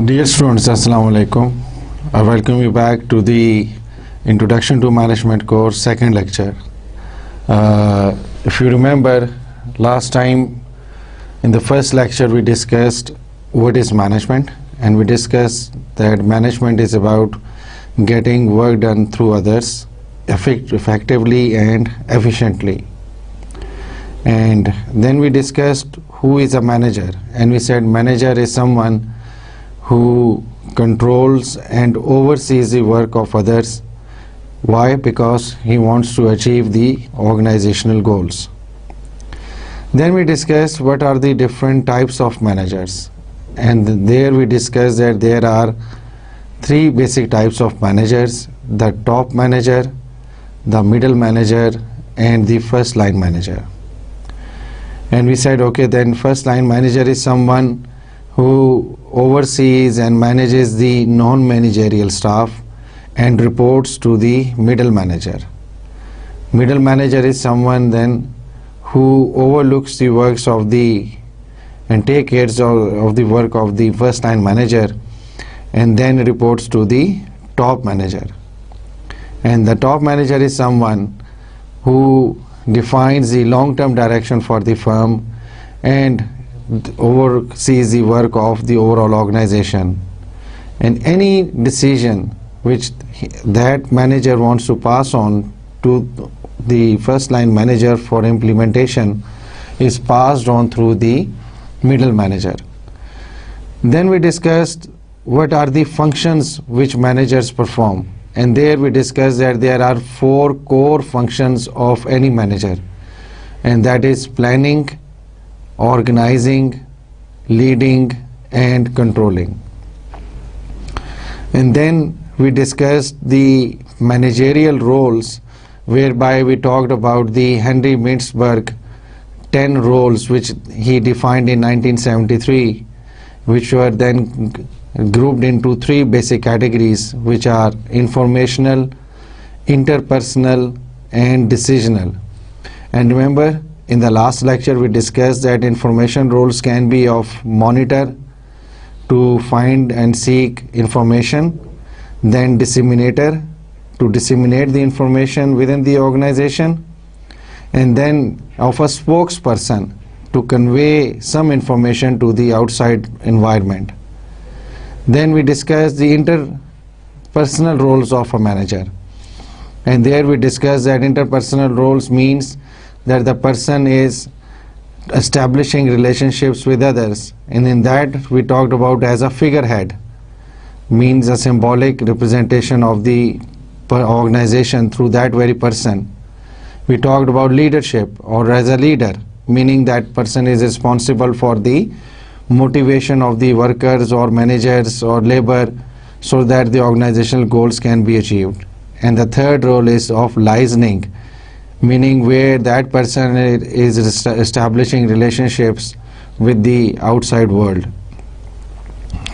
Dear students, Assalamu alaikum. I welcome you back to the Introduction to Management course, second lecture. If you remember, last time in the first lecture we discussed what is management, and we discussed that management is about getting work done through others effectively and efficiently. And then we discussed who is a manager, and we said manager is someone who controls and oversees the work of others. Why? Because he wants to achieve the organizational goals. Then we discussed what are the different types of managers, and there we discussed that there are three basic types of managers: the top manager, the middle manager, and the first line manager. And we said, okay, then first line manager is someone who oversees and manages the non-managerial staff and reports to the middle manager. Middle manager is someone then who overlooks the works of the and take care of the work of the first line manager and then reports to the top manager. And the top manager is someone who defines the long-term direction for the firm and oversees the work of the overall organization, and any decision which that manager wants to pass on to the first line manager for implementation is passed on through the middle manager. Then we discussed what are the functions which managers perform, and there we discussed that there are four core functions of any manager, and that is planning, organizing, leading, and controlling. And then we discussed the managerial roles, whereby we talked about the Henry Mintzberg 10 roles which he defined in 1973, which were then grouped into three basic categories, which are informational, interpersonal, and decisional. And remember, in the last lecture we discussed that information roles can be of monitor, to find and seek information, then disseminator, to disseminate the information within the organization, and then of a spokesperson, to convey some information to the outside environment. Then we discussed the interpersonal roles of a manager, and there we discussed that interpersonal roles means that the person is establishing relationships with others, and in that we talked about as a figurehead, means a symbolic representation of the organization through that very person. We talked about leadership, or as a leader, meaning that person is responsible for the motivation of the workers or managers or labor so that the organizational goals can be achieved. And the third role is of liaising, meaning where that person is establishing relationships with the outside world.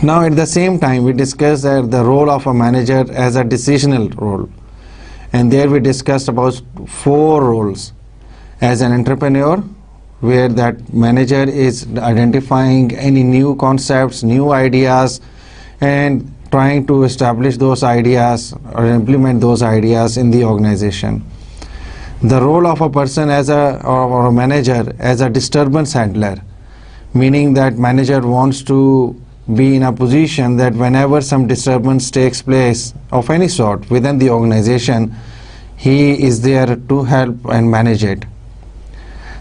Now at the same time we discussed that the role of a manager as a decisional role, and there we discussed about four roles. As an entrepreneur, where that manager is identifying any new concepts, new ideas, and trying to establish those ideas or implement those ideas in the organization. The role of a person as or a manager as a disturbance handler, meaning that manager wants to be in a position that whenever some disturbance takes place of any sort within the organization, he is there to help and manage it.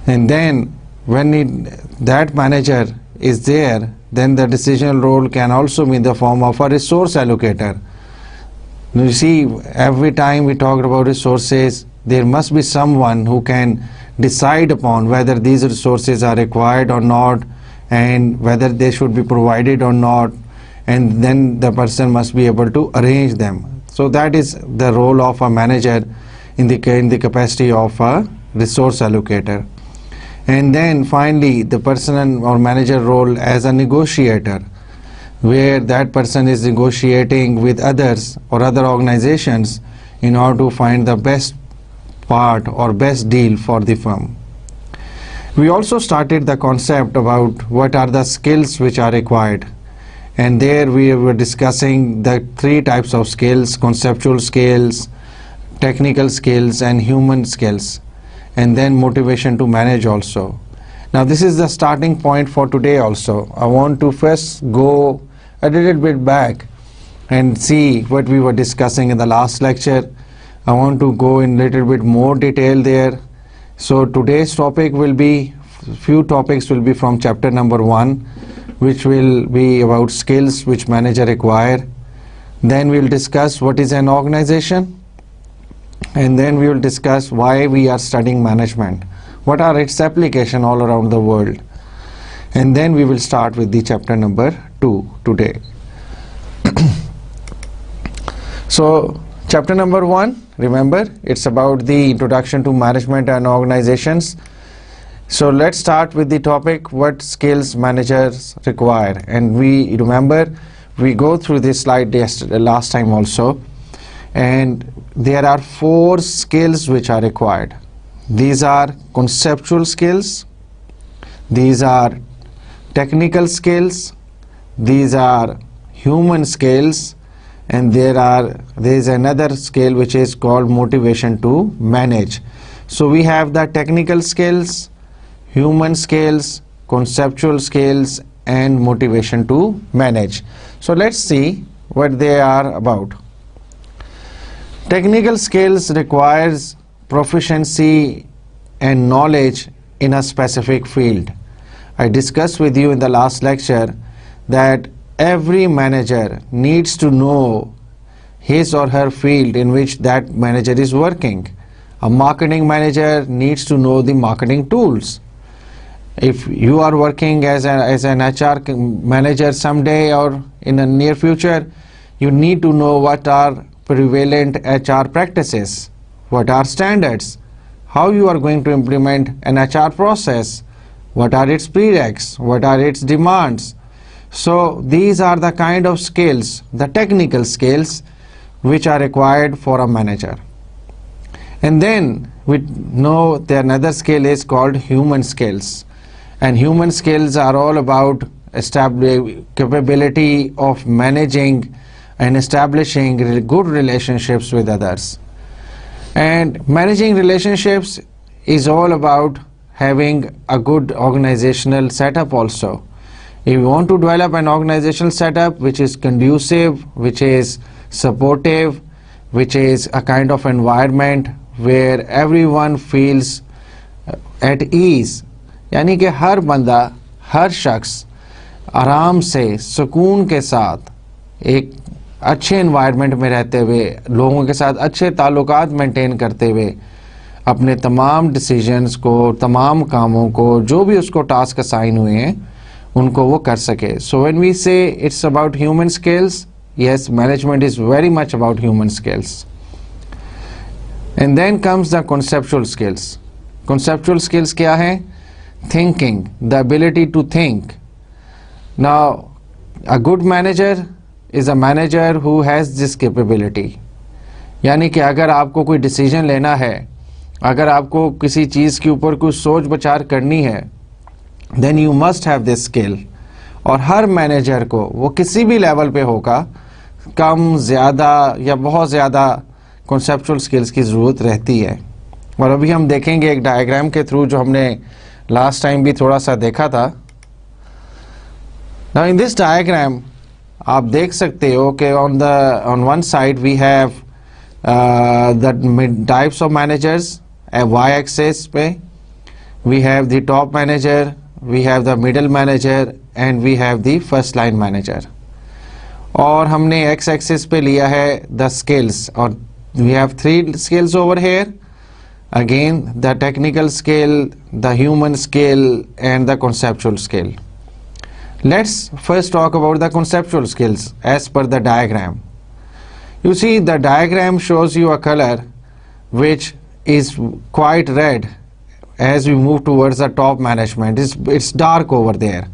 And then when that manager is there, then the decisional role can also be in the form of a resource allocator. You see, every time we talk about resources, there must be someone who can decide upon whether these resources are required or not, and whether they should be provided or not, and then the person must be able to arrange them. So that is the role of a manager in the capacity of a resource allocator. And then finally the person or manager role as a negotiator, where that person is negotiating with others or other organizations in order to find the best part or best deal for the firm. We also started the concept about what are the skills which are required, and there we were discussing the three types of skills: conceptual skills, technical skills, and human skills, and then motivation to manage also. Now this is the starting point for today also. I want to first go a little bit back and see what we were discussing in the last lecture. I want to go in little bit more detail there. So today's topic will be, few topics will be from chapter number 1, which will be about skills which manager require. Then we will discuss what is an organization, and then we will discuss why we are studying management, what are its application all around the world, and then we will start with the chapter number 2 today. So chapter number 1, remember, it's about the introduction to management and organizations. So let's start with the topic, what skills managers require. And we remember, we go through this slide last time also, and there are 4 skills which are required. These are conceptual skills, these are technical skills, these are human skills, and there is another skill which is called motivation to manage. So we have the technical skills, human skills, conceptual skills, and motivation to manage. So let's see what they are about. Technical skills requires proficiency and knowledge in a specific field. I discussed with you in the last lecture that every manager needs to know his or her field in which that manager is working. A marketing manager needs to know the marketing tools. If you are working as an HR manager someday or in the near future, you need to know what are prevalent HR practices, what are standards, how you are going to implement an HR process, what are its prereqs, what are its demands. So these are the kind of skills, the technical skills, which are required for a manager. And then we know that another skill is called human skills. And human skills are all about capability of managing and establishing good relationships with others. And managing relationships is all about having a good organizational setup also. If you want to develop an organizational setup which is conducive, which is supportive, which is a kind of environment where everyone feels at ease, यानी कि हर बंदा, हर शख्स आराम से, सुकून के साथ, एक अच्छे एनवायरनमेंट में रहते हुए, लोगों के साथ अच्छे ताल्लुकात मेंटेन करते हुए अपने तमाम डिसीजंस को, तमाम कामों को, जो भी उसको टास्क असाइन हुए हैं, उनको वो कर सके. So when we say it's about human skills, yes, management is very much about human skills. And then comes the conceptual skills. Conceptual skills क्या हैं? Thinking, the ability to think. Now, a good manager is a manager who has this capability. यानी कि अगर आपको कोई decision लेना है, अगर आपको किसी चीज़ के ऊपर कुछ सोच विचार करनी है, then you must have this skill. और हर मैनेजर को, वो किसी भी लेवल पे होगा, कम, ज़्यादा या बहुत ज़्यादा कॉन्सेप्चुअल स्किल्स की ज़रूरत रहती है. और अभी हम देखेंगे एक डायग्राम के थ्रू जो हमने लास्ट टाइम भी थोड़ा सा देखा था. Now in this diagram आप देख सकते हो कि on one side we have the types of managers. Y axis पे we have the top manager, we have the middle manager, and we have the first line manager. और हमने x axis पे लिया है the skills, और we have 3 skills over here. Again, the technical skill, the human skill, and the conceptual skill. Let's first talk about the conceptual skills as per the diagram. You see, the diagram shows you a color which is quite red as we move towards the top management. It's dark over there,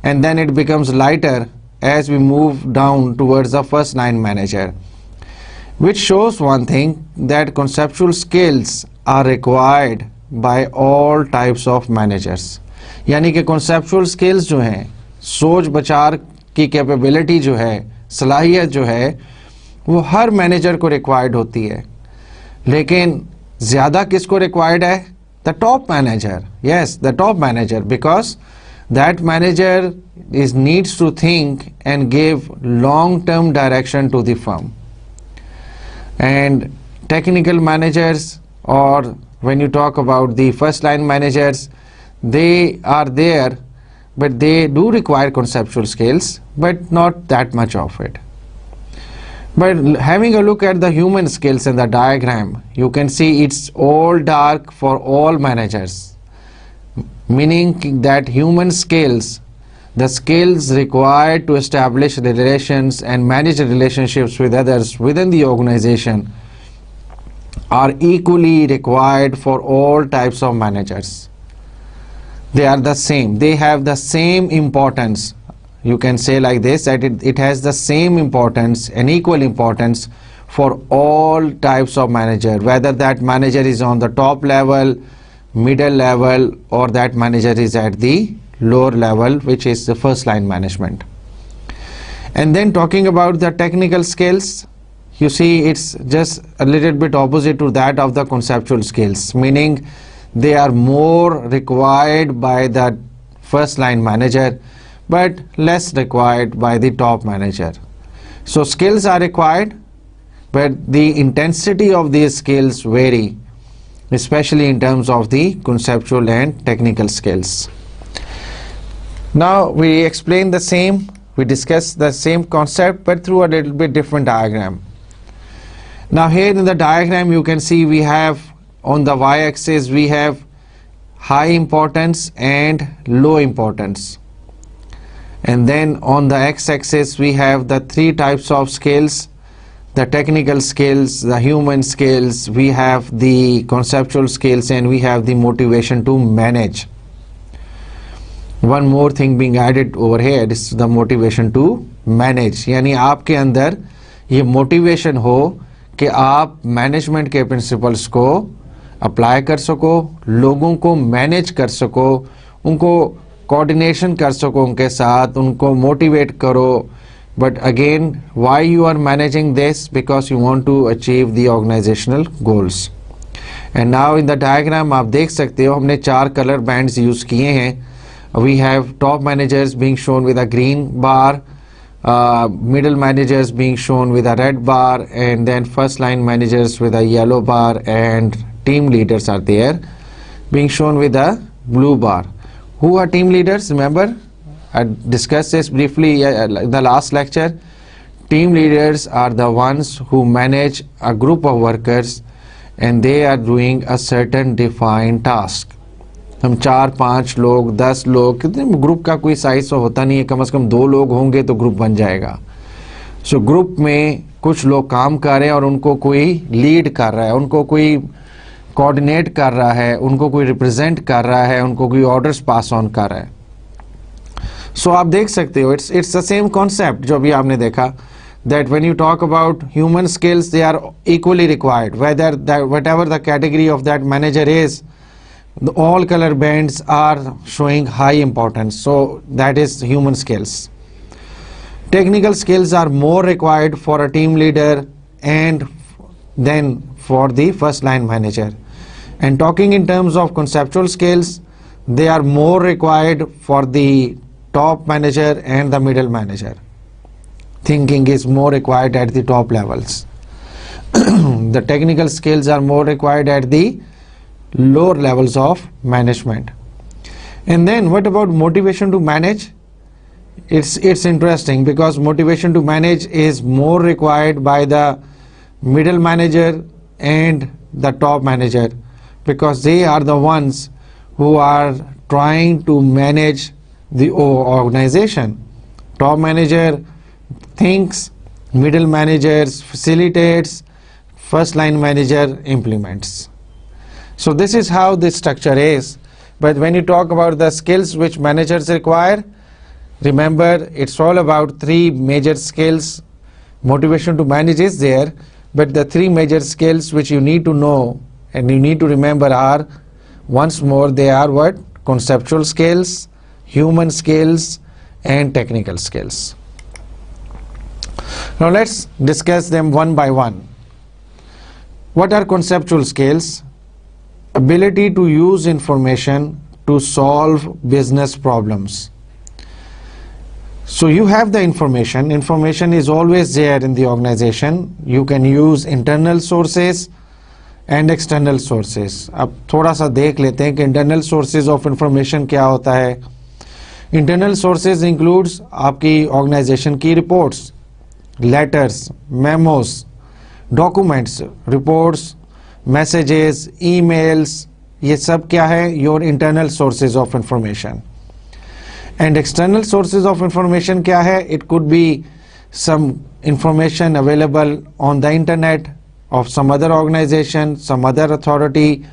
and then it becomes lighter as we move down towards the first line manager, which shows one thing, that conceptual skills are required by all types of managers. यानी कि conceptual skills जो हैं, सोच बचार की capability जो है, सलाहियत जो है, वो हर मैनेजर को रिक्वायर्ड होती है. लेकिन ज़्यादा किसको रिक्वायर्ड है? The top manager. Yes, the top manager, because that manager needs to think and give long term direction to the firm. And technical managers, or when you talk about the first line managers, they are there, but they do require conceptual skills, but not that much of it. But having a look at the human skills in the diagram, you can see it's all dark for all managers, meaning that human skills, the skills required to establish relations and manage relationships with others within the organization, are equally required for all types of managers. They are the same. They have the same importance. You can say like this, that it has the same importance and equal importance for all types of manager, whether that manager is on the top level, middle level, or that manager is at the lower level, which is the first line management. And then talking about the technical skills, you see it's just a little bit opposite to that of the conceptual skills, meaning they are more required by the first line manager but less required by the top manager. So skills are required, but the intensity of these skills vary, especially in terms of the conceptual and technical skills. Now we explain the same, we discuss the same concept but through a little bit different diagram. Now here in the diagram you can see we have on the y-axis we have high importance and low importance, and then on the x-axis we have the three types of skills: the technical skills, the human skills, we have the conceptual skills, and we have the motivation to manage. One more thing being added over here is the motivation to manage, यानी आपके अंदर ये motivation हो कि आप management के principles को apply कर सको, लोगों को मैनेज कर सको, उनको कोऑर्डिनेशन कर सको उनके साथ, उनको मोटिवेट करो. But again, why you are managing this? Because you want to achieve the organizational goals. And now in the diagram आप देख सकते हो हमने चार color bands use किए हैं. We have top managers being shown with a green bar, middle managers being shown with a red bar, and then first line managers with a yellow bar, and team leaders are there being shown with a blue bar. Who are team leaders? Remember, I discussed this briefly in the last lecture. Team leaders are the ones who manage a group of workers and they are doing a certain defined task. हम 4-5 लोग 10 लोग, कितने group का कोई size तो होता नहीं है, कम से कम 2 लोग होंगे तो ग्रुप बन जाएगा. सो ग्रुप में कुछ लोग काम कर रहे हैं और उनको कोई लीड कर रहा है, उनको कोई कोऑर्डिनेट कर रहा है, उनको कोई रिप्रेजेंट कर रहा है, उनको कोई ऑर्डर्स पास ऑन कर रहा है. सो आप देख सकते हो इट्स द सेम कॉन्सेप्ट जो अभी आपने देखा, that when you talk about human skills they are equally required, whatever the category of that manager is, all color bands are showing high importance. So that is human skills. Technical skills are more required for a team leader and then for the first line manager. And talking in terms of conceptual skills, they are more required for the top manager and the middle manager. Thinking is more required at the top levels. The technical skills are more required at the lower levels of management. And then what about motivation to manage? It's interesting because motivation to manage is more required by the middle manager and the top manager, because they are the ones who are trying to manage the organization. Top manager thinks middle managers facilitates, first line manager implements. So this is how this structure is. But when you talk about the skills which managers require, remember it's all about three major skills. Motivation to manage is there, but the three major skills which you need to know and you need to remember are, once more, they are what? Conceptual skills, human skills, and technical skills. Now let's discuss them one by one. What are conceptual skills? Ability to use information to solve business problems. So you have the information is always there in the organization. You can use internal sources and external sources. अब थोड़ा सा देख लेते हैं कि internal sources of information क्या होता है. Internal sources includes आपकी organization की reports, letters, memos, documents, reports, messages, emails, ये सब क्या है? Your internal sources of information. And external sources of information क्या है? It could be some information available on the internet of some other organization, some other authority,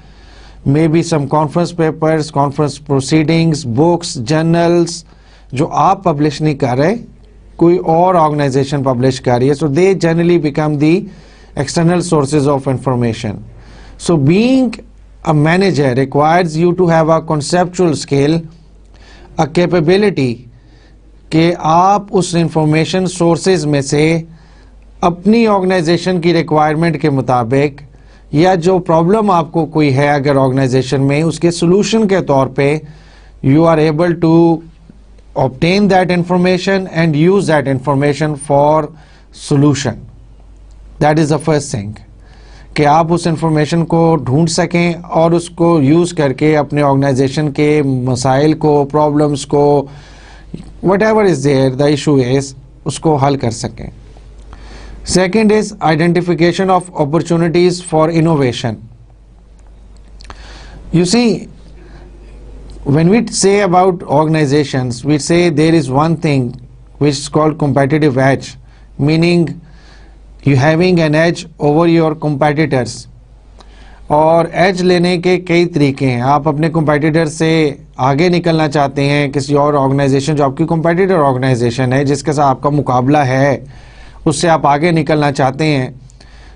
maybe some conference papers, conference proceedings, books, journals, जो आप publish नहीं कर रहे, कोई और organization publish कर रही है. So they generally become the external sources of information. So being a manager requires you to have a conceptual skill, a capability कि आप उस इंफॉर्मेशन सोर्सेज में से अपनी ऑर्गेनाइजेशन की रिक्वायरमेंट के मुताबिक या जो प्रॉब्लम आपको कोई है अगर ऑर्गेनाइजेशन में, उसके सोल्यूशन के तौर पे you are able to obtain that information and use that information for solution. That is the first thing कि आप उस इंफॉर्मेशन को ढूंढ सकें और उसको यूज़ करके अपने ऑर्गेनाइजेशन के मसाइल को, प्रॉब्लम्स को, whatever is there the issue is, उसको हल कर सकें. Second is identification of opportunities for innovation. You see, when we say about organizations, we say there is one thing which is called competitive edge, meaning you having an edge over your competitors. और as लेने के कई तरीके हैं. आप अपने competitor से आगे निकलना चाहते हैं, किसी और ऑर्गेनाइजेशन जो आपकी competitor ऑर्गेनाइजेशन है जिसके साथ आपका मुकाबला है, उससे आप आगे निकलना चाहते हैं.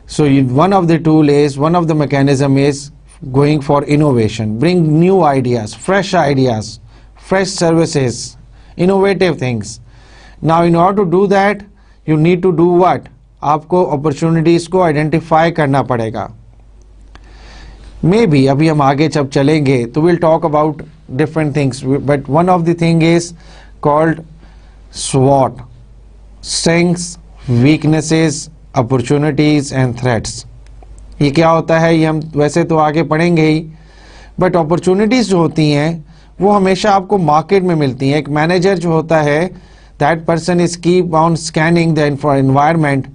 So one of the tool is, one of the mechanism is going for innovation, bring new ideas, fresh services, innovative things. Now in order to do that, you need to do what? आपको opportunities को identify करना पड़ेगा. Maybe अभी हम आगे जब चलेंगे तो we'll talk about different things, but one of the thing is called SWOT, strengths, weaknesses, opportunities and threats. ये क्या होता है ये हम वैसे तो आगे पढ़ेंगे ही, बट अपॉर्चुनिटीज़ जो होती हैं वो हमेशा आपको मार्केट में मिलती हैं. एक मैनेजर जो होता है, that person is keep on scanning the environment,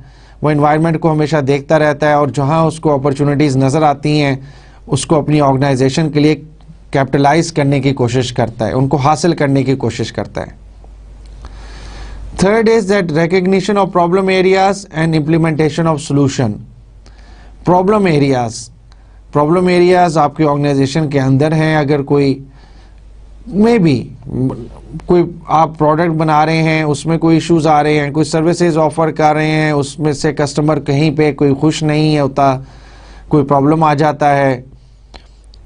वो एनवायरनमेंट को हमेशा देखता रहता है और जहाँ उसको अपॉर्चुनिटीज़ नज़र आती हैं उसको अपनी ऑर्गेनाइजेशन के लिए कैपिटलाइज करने की कोशिश करता है, उनको हासिल करने की कोशिश करता है. Third is that recognition of problem areas and implementation of solution. Problem areas आपकी ऑर्गेनाइजेशन के अंदर हैं. अगर कोई कोई आप प्रोडक्ट बना रहे हैं, उसमें कोई इश्यूज आ रहे हैं, कोई सर्विसेज ऑफर कर रहे हैं, उसमें से कस्टमर कहीं पे कोई खुश नहीं होता, कोई प्रॉब्लम आ जाता है,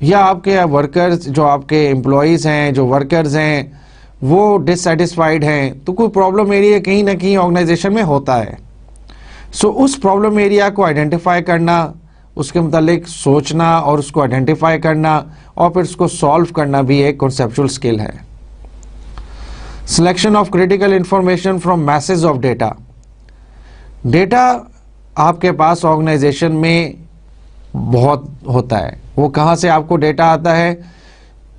या आपके वर्कर्स जो आपके एम्प्लॉयज़ हैं, जो वर्कर्स हैं वो डिससेटिस्फाइड हैं, तो कोई प्रॉब्लम एरिया कहीं ना कहीं ऑर्गेनाइजेशन में होता है. सो उस प्रॉब्लम एरिया को आइडेंटिफाई करना, उसके मुतालिक सोचना और उसको आइडेंटिफाई करना और फिर उसको सॉल्व करना भी एक कॉन्सेप्चुअल स्किल है. Selection of critical information from message of data. Data आपके पास ऑर्गेनाइजेशन में बहुत होता है. वो कहाँ से आपको डेटा आता है?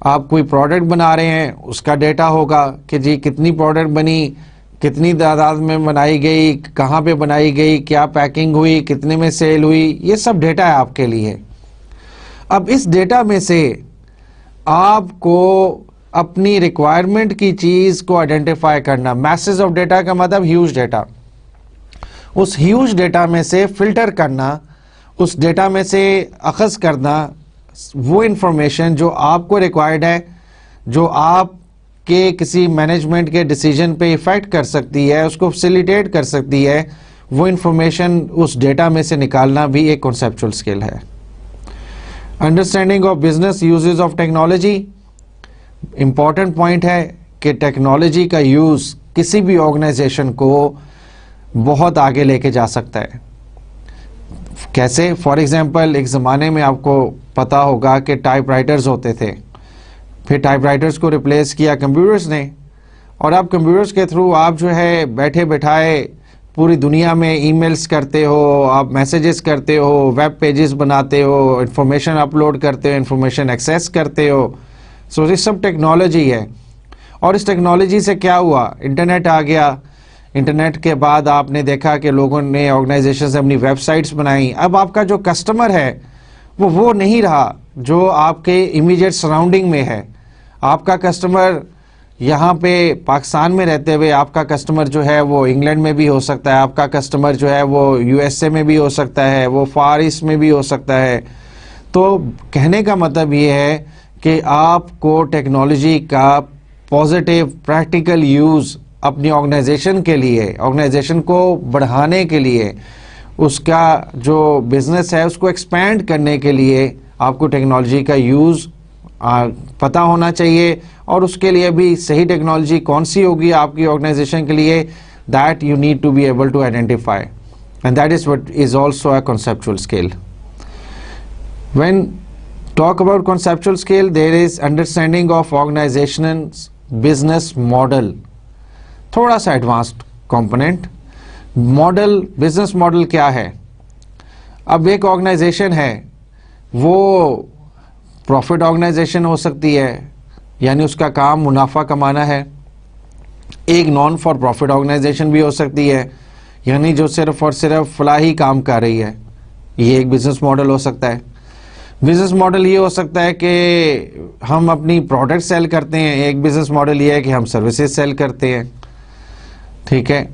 आप कोई प्रोडक्ट बना रहे हैं उसका डेटा होगा कि जी कितनी प्रोडक्ट बनी, कितनी तादाद में बनाई गई, कहाँ पे बनाई गई, क्या पैकिंग हुई, कितने में सेल हुई, ये सब डेटा है आपके लिए. अब इस डेटा में से आपको अपनी रिक्वायरमेंट की चीज़ को आइडेंटिफाई करना. मैसेज ऑफ डेटा का मतलब ह्यूज डेटा. उस ह्यूज डेटा में से फिल्टर करना, उस डेटा में से अखज़ करना वो इंफॉर्मेशन जो आपको रिक्वायर्ड है, जो आपके किसी मैनेजमेंट के डिसीजन पे इफ़ेक्ट कर सकती है, उसको फैसिलिटेट कर सकती है, वो इंफॉर्मेशन उस डेटा में से निकालना भी एक कॉन्सेप्चुअल स्किल है। Understanding of business uses of technology, important point है कि टेक्नोलॉजी का यूज़ किसी भी ऑर्गेनाइजेशन को बहुत आगे लेके जा सकता है। कैसे? फॉर एग्जांपल, एक ज़माने में आपको पता होगा कि टाइपराइटर्स होते थे, फिर टाइपराइटर्स को रिप्लेस किया कंप्यूटर्स ने, और अब कंप्यूटर्स के थ्रू आप जो है बैठे बैठाए पूरी दुनिया में ईमेल्स करते हो, आप मैसेजेस करते हो, वेब पेजेस बनाते हो, इंफॉर्मेशन अपलोड करते हो, इंफॉर्मेशन एक्सेस करते हो। सो ये सब टेक्नोलॉजी है। और इस टेक्नोलॉजी से क्या हुआ? इंटरनेट आ गया। इंटरनेट के बाद आपने देखा कि लोगों ने, ऑर्गेनाइजेशंस अपनी वेबसाइट्स बनाई। अब आपका जो कस्टमर है वो नहीं रहा जो आपके इमीडिएट सराउंडिंग में है। आपका कस्टमर यहाँ पे पाकिस्तान में रहते हुए आपका कस्टमर जो है वो इंग्लैंड में भी हो सकता है, आपका कस्टमर जो है वो यूएसए में भी हो सकता है, वो फार ईस्ट में भी हो सकता है। तो कहने का मतलब ये है कि आपको टेक्नोलॉजी का पॉजिटिव प्रैक्टिकल यूज़ अपनी ऑर्गेनाइजेशन के लिए, ऑर्गेनाइजेशन को बढ़ाने के लिए, उसका जो बिज़नेस है उसको एक्सपैंड करने के लिए आपको टेक्नोलॉजी का यूज़ पता होना चाहिए। और उसके लिए भी सही टेक्नोलॉजी कौन सी होगी आपकी ऑर्गेनाइजेशन के लिए, that you need to be able to identify, and that is what is also a conceptual skill. When talk about conceptual scale, there is understanding of organization's business model, थोड़ा सा advanced component. Model, business model क्या है? अब एक organisation है, वो profit organisation हो सकती है, यानी उसका काम मुनाफा कमाना है। एक नॉन फॉर प्रॉफिट ऑर्गेनाइजेशन भी हो सकती है, यानी जो सिर्फ और सिर्फ फलाही काम कर रही है। ये एक बिजनेस मॉडल हो सकता है। बिजनेस मॉडल ये हो सकता है कि हम अपनी प्रोडक्ट सेल करते हैं। एक बिजनेस मॉडल ये है कि हम सर्विसेज सेल करते हैं। ठीक है,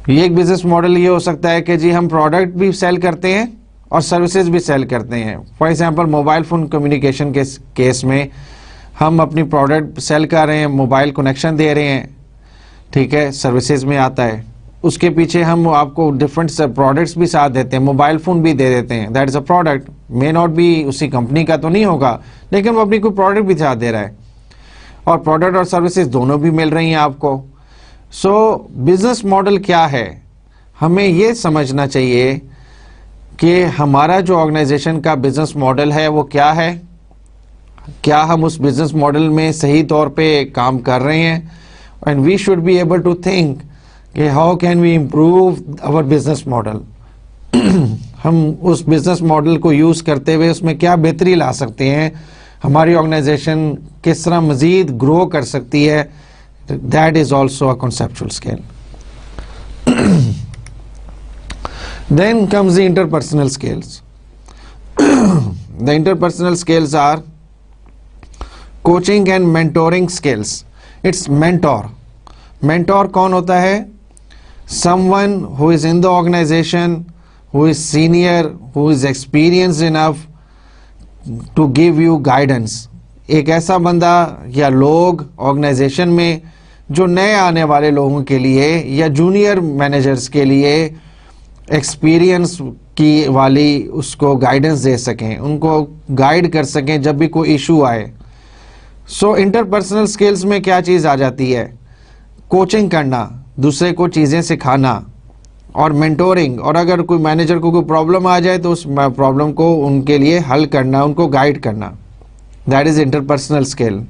ये एक बिजनेस मॉडल ये हो सकता है कि जी हम प्रोडक्ट भी सेल करते हैं और सर्विसेज भी सेल करते हैं। For example, mobile phone communication के केस में हम अपनी प्रोडक्ट सेल कर रहे हैं, मोबाइल कनेक्शन दे रहे हैं, ठीक है, सर्विसेज में आता है। उसके पीछे हम आपको डिफरेंट प्रोडक्ट्स भी साथ देते हैं, मोबाइल फ़ोन भी दे देते हैं। That is a product, may not B उसी कंपनी का तो नहीं होगा, लेकिन वो अपनी कोई प्रोडक्ट भी साथ दे रहा है, और प्रोडक्ट और सर्विसेज दोनों भी मिल रही हैं आपको। सो बिजनेस मॉडल क्या है? हमें ये समझना चाहिए कि हमारा जो ऑर्गेनाइजेशन का बिजनेस मॉडल है वो क्या है, क्या हम उस बिजनेस मॉडल में सही तौर पे काम कर रहे हैं, and we should be able to think कि how can we improve our business model. हम उस बिजनेस मॉडल को यूज़ करते हुए उसमें क्या बेहतरी ला सकते हैं, हमारी ऑर्गेनाइजेशन किस तरह मज़ीद ग्रो कर सकती है। That is also a conceptual skill. Then comes the interpersonal skills. The interpersonal skills are coaching and mentoring skills. It's mentor. Mentor कौन होता है? someone who is in the organization, who is senior, who is experienced enough to give you guidance। एक ऐसा बंदा या लोग organisation में जो नए आने वाले लोगों के लिए या जूनियर मैनेजर्स के लिए एक्सपीरियंस की वाली उसको गाइडेंस दे सकें, उनको गाइड कर सकें जब भी कोई इशू आए। सो इंटरपर्सनल स्किल्स में क्या चीज़ आ जाती है? कोचिंग करना, दूसरे को चीज़ें सिखाना, और मेंटोरिंग, और अगर कोई मैनेजर को कोई प्रॉब्लम आ जाए तो उस प्रॉब्लम को उनके लिए हल करना, उनको गाइड करना। That is interpersonal skill.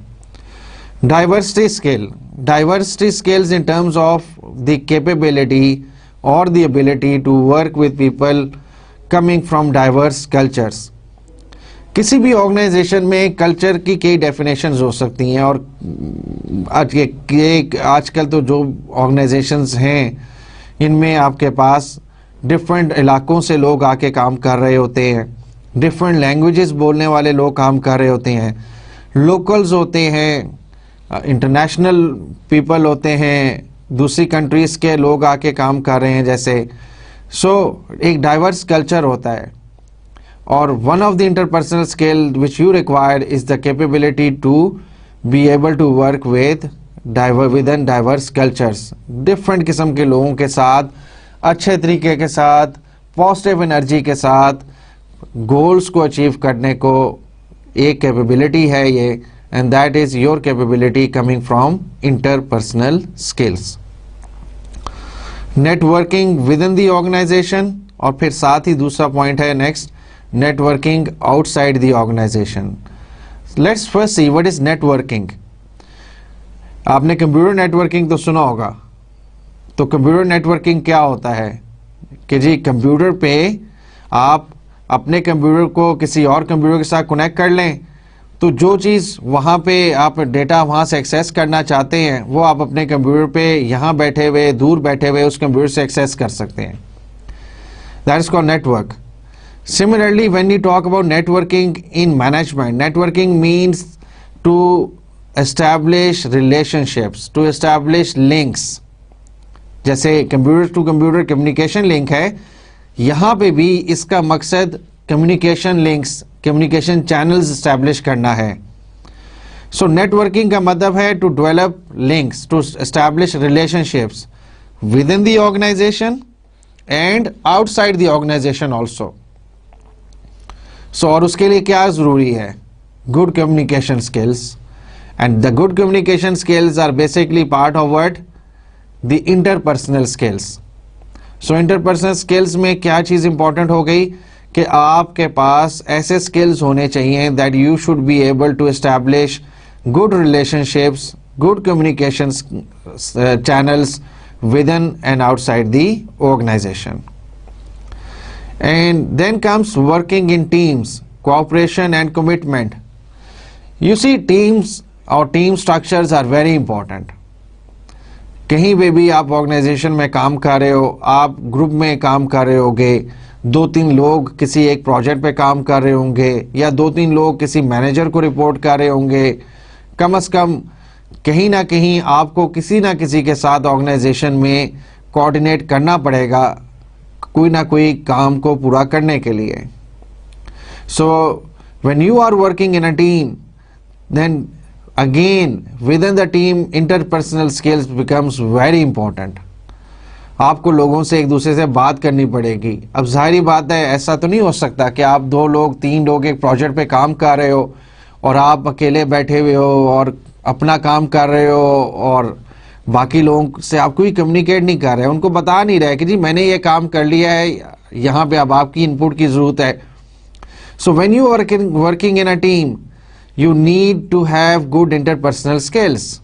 Diversity skill. Diversity skills in terms of the capability और the ability to work with people coming from diverse cultures. किसी भी ऑर्गेनाइजेशन में कल्चर की कई डेफिनेशंस हो सकती हैं, और आजकल तो जो ऑर्गेनाइजेशंस हैं इनमें आपके पास डिफरेंट इलाकों से लोग आके काम कर रहे होते हैं, डिफरेंट लैंग्वेजेस बोलने वाले लोग काम कर रहे होते हैं, लोकल्स होते हैं, इंटरनेशनल पीपल होते हैं, दूसरी कंट्रीज़ के लोग आके काम कर रहे हैं जैसे। सो एक डाइवर्स कल्चर होता है, और one of the interpersonal skill which you require is the capability to be able to work with in diverse cultures, different किस्म के लोगों के साथ, अच्छे तरीके के साथ, पॉजिटिव एनर्जी के साथ गोल्स को अचीव करने को एक कैपेबिलिटी है ये, and that is your capability coming from interpersonal skills. Networking within the organization, और फिर साथ ही दूसरा पॉइंट है next, networking outside the organization. Let's first see what is networking. आपने कंप्यूटर नेटवर्किंग तो सुना होगा, तो कंप्यूटर नेटवर्किंग क्या होता है कि जी कंप्यूटर पे आप अपने कंप्यूटर को किसी और कंप्यूटर के साथ कनेक्ट कर लें, तो जो चीज़ वहाँ पे आप डेटा वहाँ से एक्सेस करना चाहते हैं वो आप अपने कंप्यूटर पे यहाँ बैठे हुए, दूर बैठे हुए उस कंप्यूटर से एक्सेस कर सकते हैं। That is called network. Similarly, when you talk about networking in management, networking means to establish relationships, to establish links. जैसे computer to computer communication link है, यहाँ पे भी इसका मकसद communication links, communication channels establish करना है। सो नेटवर्किंग का मतलब है to develop links, to establish relationships within the organisation and outside the organisation also. So और उसके लिए क्या जरूरी है? Good communication skills, and the good communication skills are basically part of what? The interpersonal skills. So interpersonal skills में क्या चीज important हो गई कि आपके पास ऐसे स्किल्स होने चाहिए that you should be able to establish good relationships, good communication channels within and outside the organization. And then comes working in teams, cooperation and commitment. You see, teams or team structures are very important. कहीं पे भी आप organisation में काम कर रहे हो, आप ग्रुप में काम कर रहे होगे, 2-3 लोग किसी एक प्रोजेक्ट पे काम कर रहे होंगे, या 2-3 लोग किसी मैनेजर को रिपोर्ट कर रहे होंगे, कम से कम कहीं ना कहीं आपको किसी ना किसी के साथ ऑर्गेनाइजेशन में कोऑर्डिनेट करना पड़ेगा कोई ना कोई काम को पूरा करने के लिए। So when you are working in a team, then again within the team interpersonal skills becomes very important. आपको लोगों से एक दूसरे से बात करनी पड़ेगी। अब जाहिर बात है, ऐसा तो नहीं हो सकता कि आप 2 लोग 3 लोग एक प्रोजेक्ट पे काम कर रहे हो और आप अकेले बैठे हुए हो और अपना काम कर रहे हो और बाकी लोगों से आप कोई कम्युनिकेट नहीं कर रहे, उनको बता नहीं रहे कि जी मैंने ये काम कर लिया है, यहाँ पे अब आपकी इनपुट की ज़रूरत है। So when you are working in a team, you need to have good interpersonal skills.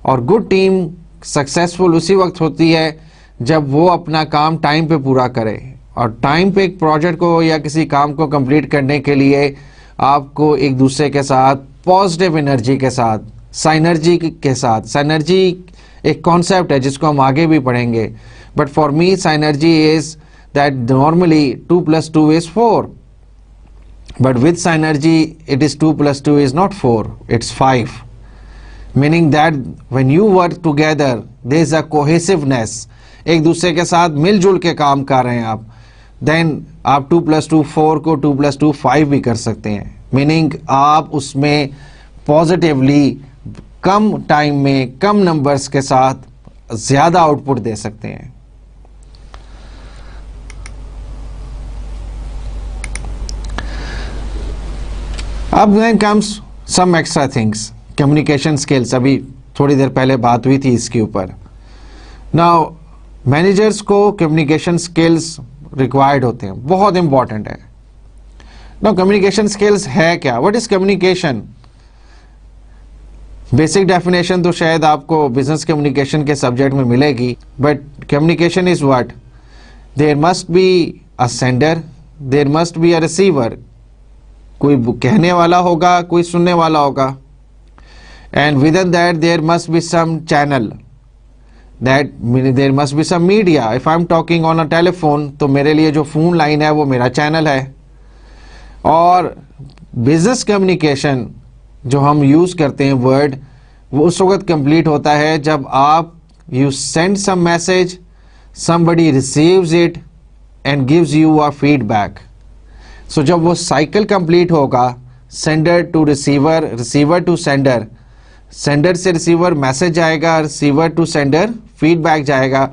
और गुड टीम सक्सेसफुल उसी वक्त होती है जब वो अपना काम टाइम पे पूरा करे, और टाइम पे एक प्रोजेक्ट को या किसी काम को कंप्लीट करने के लिए आपको एक दूसरे के साथ पॉजिटिव एनर्जी के साथ, साइनर्जी के साथ, साइनर्जी एक कॉन्सेप्ट है जिसको हम आगे भी पढ़ेंगे, but for me synergy is that normally 2 + 2 is 4, but with synergy it is 2 + 2 is not 4, it's 5, meaning that when you work together there is a cohesiveness, एक दूसरे के साथ मिलजुल के काम कर रहे हैं आप, then आप 2 + 2 4 को 2 + 2 5 भी कर सकते हैं, मीनिंग आप उसमें पॉजिटिवली कम टाइम में कम नंबर्स के साथ ज्यादा आउटपुट दे सकते हैं। अब then comes some extra things, communication skills, अभी थोड़ी देर पहले बात हुई थी इसके ऊपर। नाउ मैनेजर्स को कम्युनिकेशन स्किल्स रिक्वायर्ड होते हैं, बहुत इंपॉर्टेंट है। नाउ कम्युनिकेशन स्किल्स है क्या? What is communication? Basic definition तो शायद आपको बिजनेस कम्युनिकेशन के सब्जेक्ट में मिलेगी, but communication is what? There must be a sender, there must be a receiver, कोई कहने वाला होगा, कोई सुनने वाला होगा, and within that there must be some channel, that there must be some media. If I am talking on a telephone, तो मेरे लिए जो फोन लाइन है वो मेरा चैनल है। और बिजनेस कम्युनिकेशन जो हम यूज करते हैं वर्ड, वो उस वक्त कंप्लीट होता है जब आप you send some message, somebody receives it and gives you a feedback. So जब वो cycle complete होगा, sender to receiver, receiver to sender, sender से receiver message जाएगा, receiver to sender feedback जाएगा,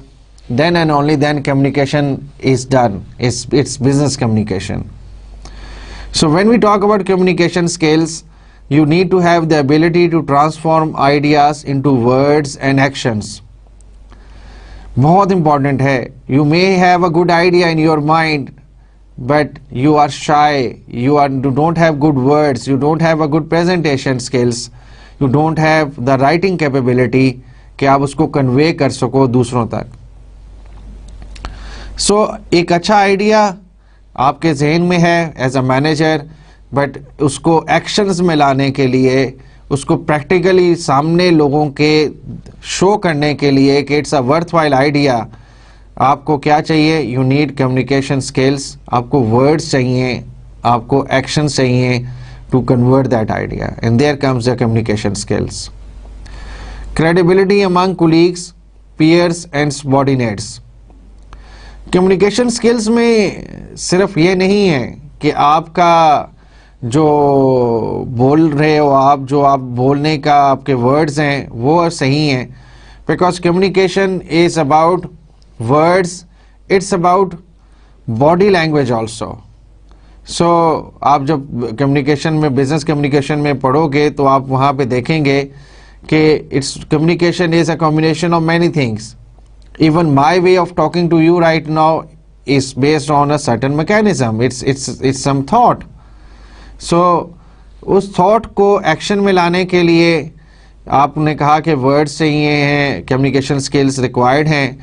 then and only then communication is done. It's business communication. So when we talk about communication skills, you need to have the ability to transform ideas into words and actions. बहुत important है. You may have a good idea in your mind, but you are shy, you don't have good words, you don't have a good presentation skills, you don't have the writing capability कि आप उसको convey कर सको दूसरों तक. So एक अच्छा idea आपके जहन में है एज अ मैनेजर, बट उसको एक्शंस में लाने के लिए, उसको प्रैक्टिकली सामने लोगों के शो करने के लिए कि इट्स अ वर्थवाइल आइडिया, आपको क्या चाहिए? You need communication skills. आपको वर्ड्स चाहिए, आपको एक्शंस चाहिए to convert that idea, and there comes the communication skills. Credibility among colleagues, peers and subordinates. Communication skills में सिर्फ ये नहीं है कि आपका जो बोल रहे हो आप बोलने का आपके वर्ड्स हैं वो सही हैं, because communication is about words, it's about body language also. So आप जब कम्युनिकेशन में, बिजनेस कम्युनिकेशन में पढ़ोगे तो आप वहाँ पे देखेंगे कि it's communication is a combination of many things. Even my way of talking to you right now is based on a certain mechanism. It's some thought. So उस thought को action में लाने के लिए आपने कहा कि words चाहिए हैं, communication skills required हैं.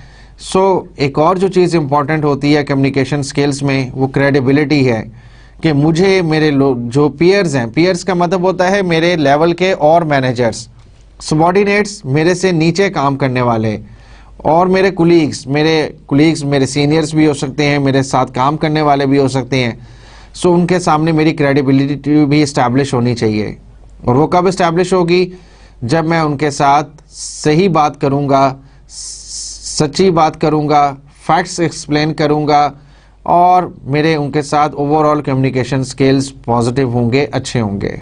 So एक और जो चीज़ important होती है communication skills में वो credibility है कि मुझे मेरे लोग जो peers हैं, peers का मतलब होता है मेरे level के और managers, subordinates मेरे से नीचे काम करने वाले, और मेरे कुलीग्स मेरे सीनियर्स भी हो सकते हैं, मेरे साथ काम करने वाले भी हो सकते हैं. सो उनके सामने मेरी क्रेडिबिलिटी भी इस्टेब्लिश होनी चाहिए. और वो कब इस्टेब्लिश होगी? जब मैं उनके साथ सही बात करूँगा, सच्ची बात करूँगा, फैक्ट्स एक्सप्लेन करूँगा, और मेरे उनके साथ ओवरऑल कम्युनिकेशन स्किल्स पॉजिटिव होंगे, अच्छे होंगे.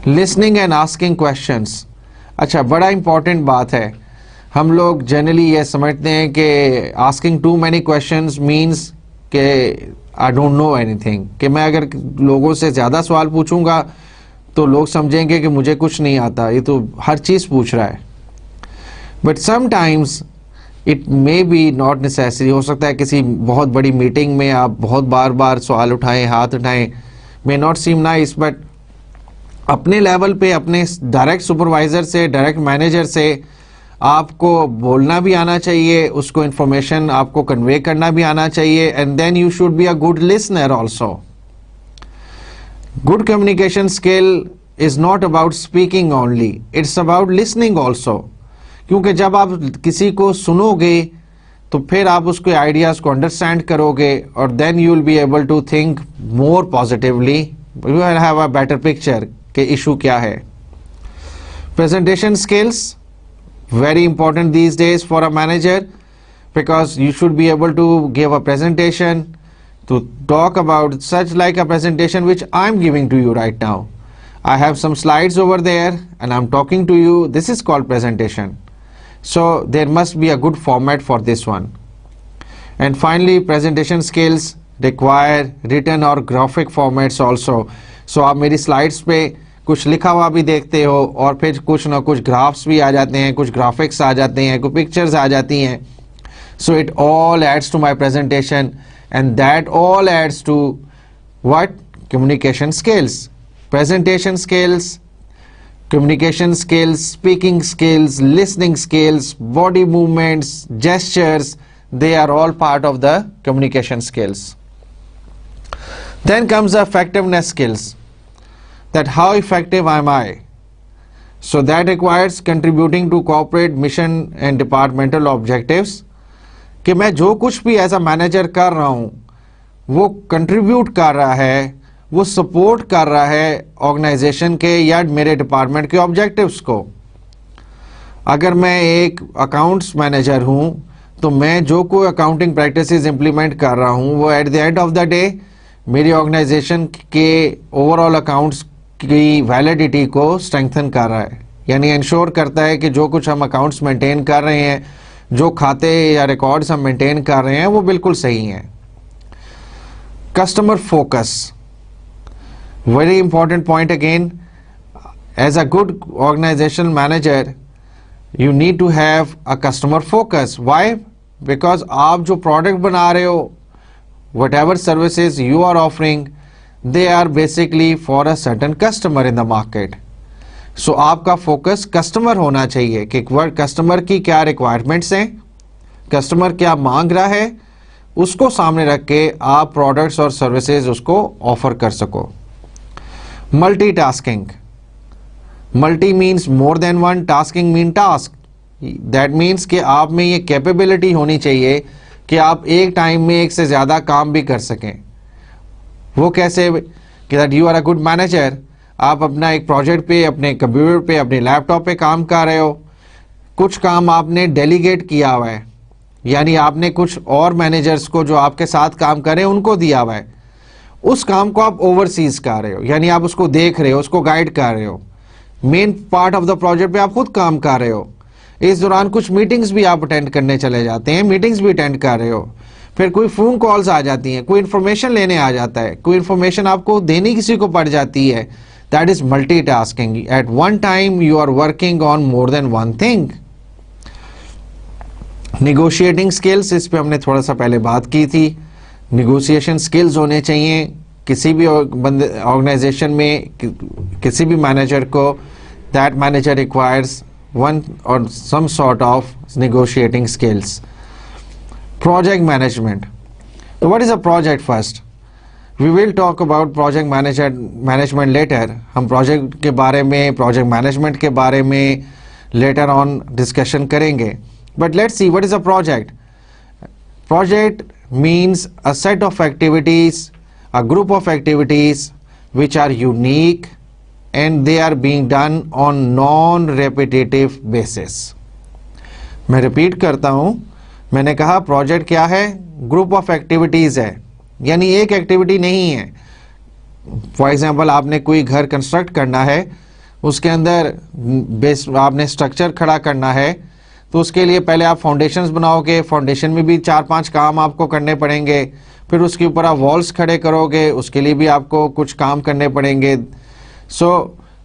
Listening and asking questions. अच्छा, बड़ा इंपॉर्टेंट बात है. हम लोग जनरली ये समझते हैं कि asking too many questions means कि आई डोंट नो एनीथिंग, कि मैं अगर लोगों से ज़्यादा सवाल पूछूंगा तो लोग समझेंगे कि मुझे कुछ नहीं आता, ये तो हर चीज़ पूछ रहा है. But sometimes it may be not necessary. हो सकता है किसी बहुत बड़ी मीटिंग में आप बहुत बार बार सवाल उठाएं, हाथ उठाएं, may not seem nice, but अपने लेवल पे, अपने डायरेक्ट सुपरवाइज़र से, डायरेक्ट मैनेजर से आपको बोलना भी आना चाहिए, उसको इंफॉर्मेशन आपको कन्वे करना भी आना चाहिए, and then you should be a good listener also. Good communication skill is not about speaking only, it's about listening also. क्योंकि जब आप किसी को सुनोगे तो फिर आप उसके आइडियाज को अंडरस्टैंड करोगे, और then you will be able to think more positively, you will have a better picture कि इशू क्या है. Presentation skills very important these days for a manager, because you should be able to give a presentation, to talk about such like a presentation which I'm giving to you right now. I have some slides over there and I'm talking to you. This is called presentation. So there must be a good format for this one. And finally, presentation skills require written or graphic formats also. So आप मेरी slides पे कुछ लिखा हुआ भी देखते हो, और फिर कुछ ना कुछ ग्राफ्स भी आ जाते हैं, कुछ ग्राफिक्स आ जाते हैं, कुछ पिक्चर्स आ जाती हैं. So it all adds to my presentation, and that all adds to what? Communication skills. Presentation skills, communication skills, speaking skills, listening skills, body movements, gestures, they are all part of the communication skills. Then comes the effectiveness skills. That how effective am I? So that requires contributing to corporate mission and departmental objectives. कि मैं जो कुछ भी as a manager कर रहा हूँ वो contribute कर रहा है, वो सपोर्ट कर रहा है ऑर्गेनाइजेशन के या मेरे डिपार्टमेंट के ऑब्जेक्टिव्स को. अगर मैं एक अकाउंट्स मैनेजर हूँ तो मैं जो कोई अकाउंटिंग प्रैक्टिसेस इंप्लीमेंट कर रहा हूँ वो eight the end of the day मेरी ऑर्गेनाइजेशन के ओवरऑल अकाउंट्स की वैलिडिटी को स्ट्रेंथन कर रहा है, यानी इंश्योर करता है कि जो कुछ हम अकाउंट्स मेंटेन कर रहे हैं, जो खाते या रिकॉर्ड्स हम मेंटेन कर रहे हैं वो बिल्कुल सही हैं। Customer focus, very important point again, as a good organizational manager you need to have a customer focus. Why? Because आप जो प्रोडक्ट बना रहे हो, whatever services you are offering, they are basically for a certain customer in the market. So आपका focus customer होना चाहिए कि customer की क्या रिक्वायरमेंट्स हैं, कस्टमर क्या मांग रहा है, उसको सामने रख के आप प्रोडक्ट्स और सर्विसेज उसको ऑफर कर सको। Multitasking, multi means more than one, tasking mean task, that means कि आप में ये कैपेबिलिटी होनी चाहिए कि आप एक टाइम में एक से ज़्यादा काम भी कर सकें। वो कैसे कि that you are a good manager, आप अपना एक प्रोजेक्ट पे, अपने कंप्यूटर पे, अपने लैपटॉप पे काम कर रहे हो, कुछ काम आपने डेलीगेट किया हुआ है, यानी आपने कुछ और मैनेजर्स को जो आपके साथ काम कर रहे हैं उनको दिया हुआ है, उस काम को आप ओवरसीज कर रहे हो, यानी आप उसको देख रहे हो, उसको गाइड कर रहे हो। Main part of the project पे आप खुद काम कर रहे हो, इस दौरान कुछ मीटिंग्स भी आप अटेंड करने चले जाते हैं, मीटिंग्स भी अटेंड कर रहे हो, फिर कोई फ़ोन कॉल्स आ जाती हैं, कोई इन्फॉर्मेशन लेने आ जाता है, कोई इन्फॉर्मेशन आपको देनी किसी को पड़ जाती है, that is multitasking. At one time you are working on more than one thing. Negotiating skills, इस पे हमने थोड़ा सा पहले बात की थी। निगोशिएशन स्किल्स होने चाहिए किसी भी ऑर्गेनाइजेशन में, किसी भी मैनेजर को, that manager requires one or some sort of negotiating skills. Project management. So what is a project first? We will talk about project management later. हम project के बारे में, project management के बारे में later on discussion करेंगे. But let's see what is a project. Project means a set of activities, a group of activities which are unique and they are being done on non-repetitive basis. मैं repeat करता हूँ, मैंने कहा project क्या है, group of activities है, यानी एक एक्टिविटी नहीं है। फॉर एग्जांपल आपने कोई घर कंस्ट्रक्ट करना है, उसके अंदर बेस आपने स्ट्रक्चर खड़ा करना है, तो उसके लिए पहले आप फाउंडेशंस बनाओगे, फाउंडेशन में भी 4-5 काम आपको करने पड़ेंगे, फिर उसके ऊपर आप वॉल्स खड़े करोगे, उसके लिए भी आपको कुछ काम करने पड़ेंगे। So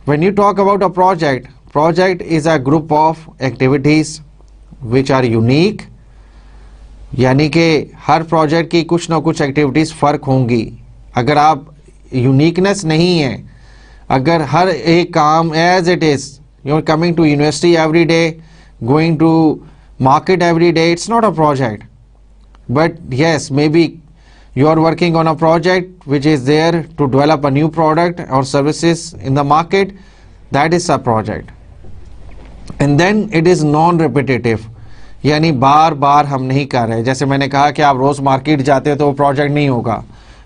when you talk about a project, project is a group of activities which are unique, यानी कि हर प्रोजेक्ट की कुछ ना कुछ एक्टिविटीज़ फ़र्क होंगी। अगर आप यूनिकनेस नहीं है, अगर हर एक काम as it is, you are coming to university every day, going to market every day, it's not a project. But yes, may be you are working on a project which is there to develop a new product or services in the market, that is a project. And then it is non-repetitive, यानी बार बार हम नहीं कर रहे। जैसे मैंने कहा कि आप रोज़ मार्केट जाते हो तो वो प्रोजेक्ट नहीं होगा,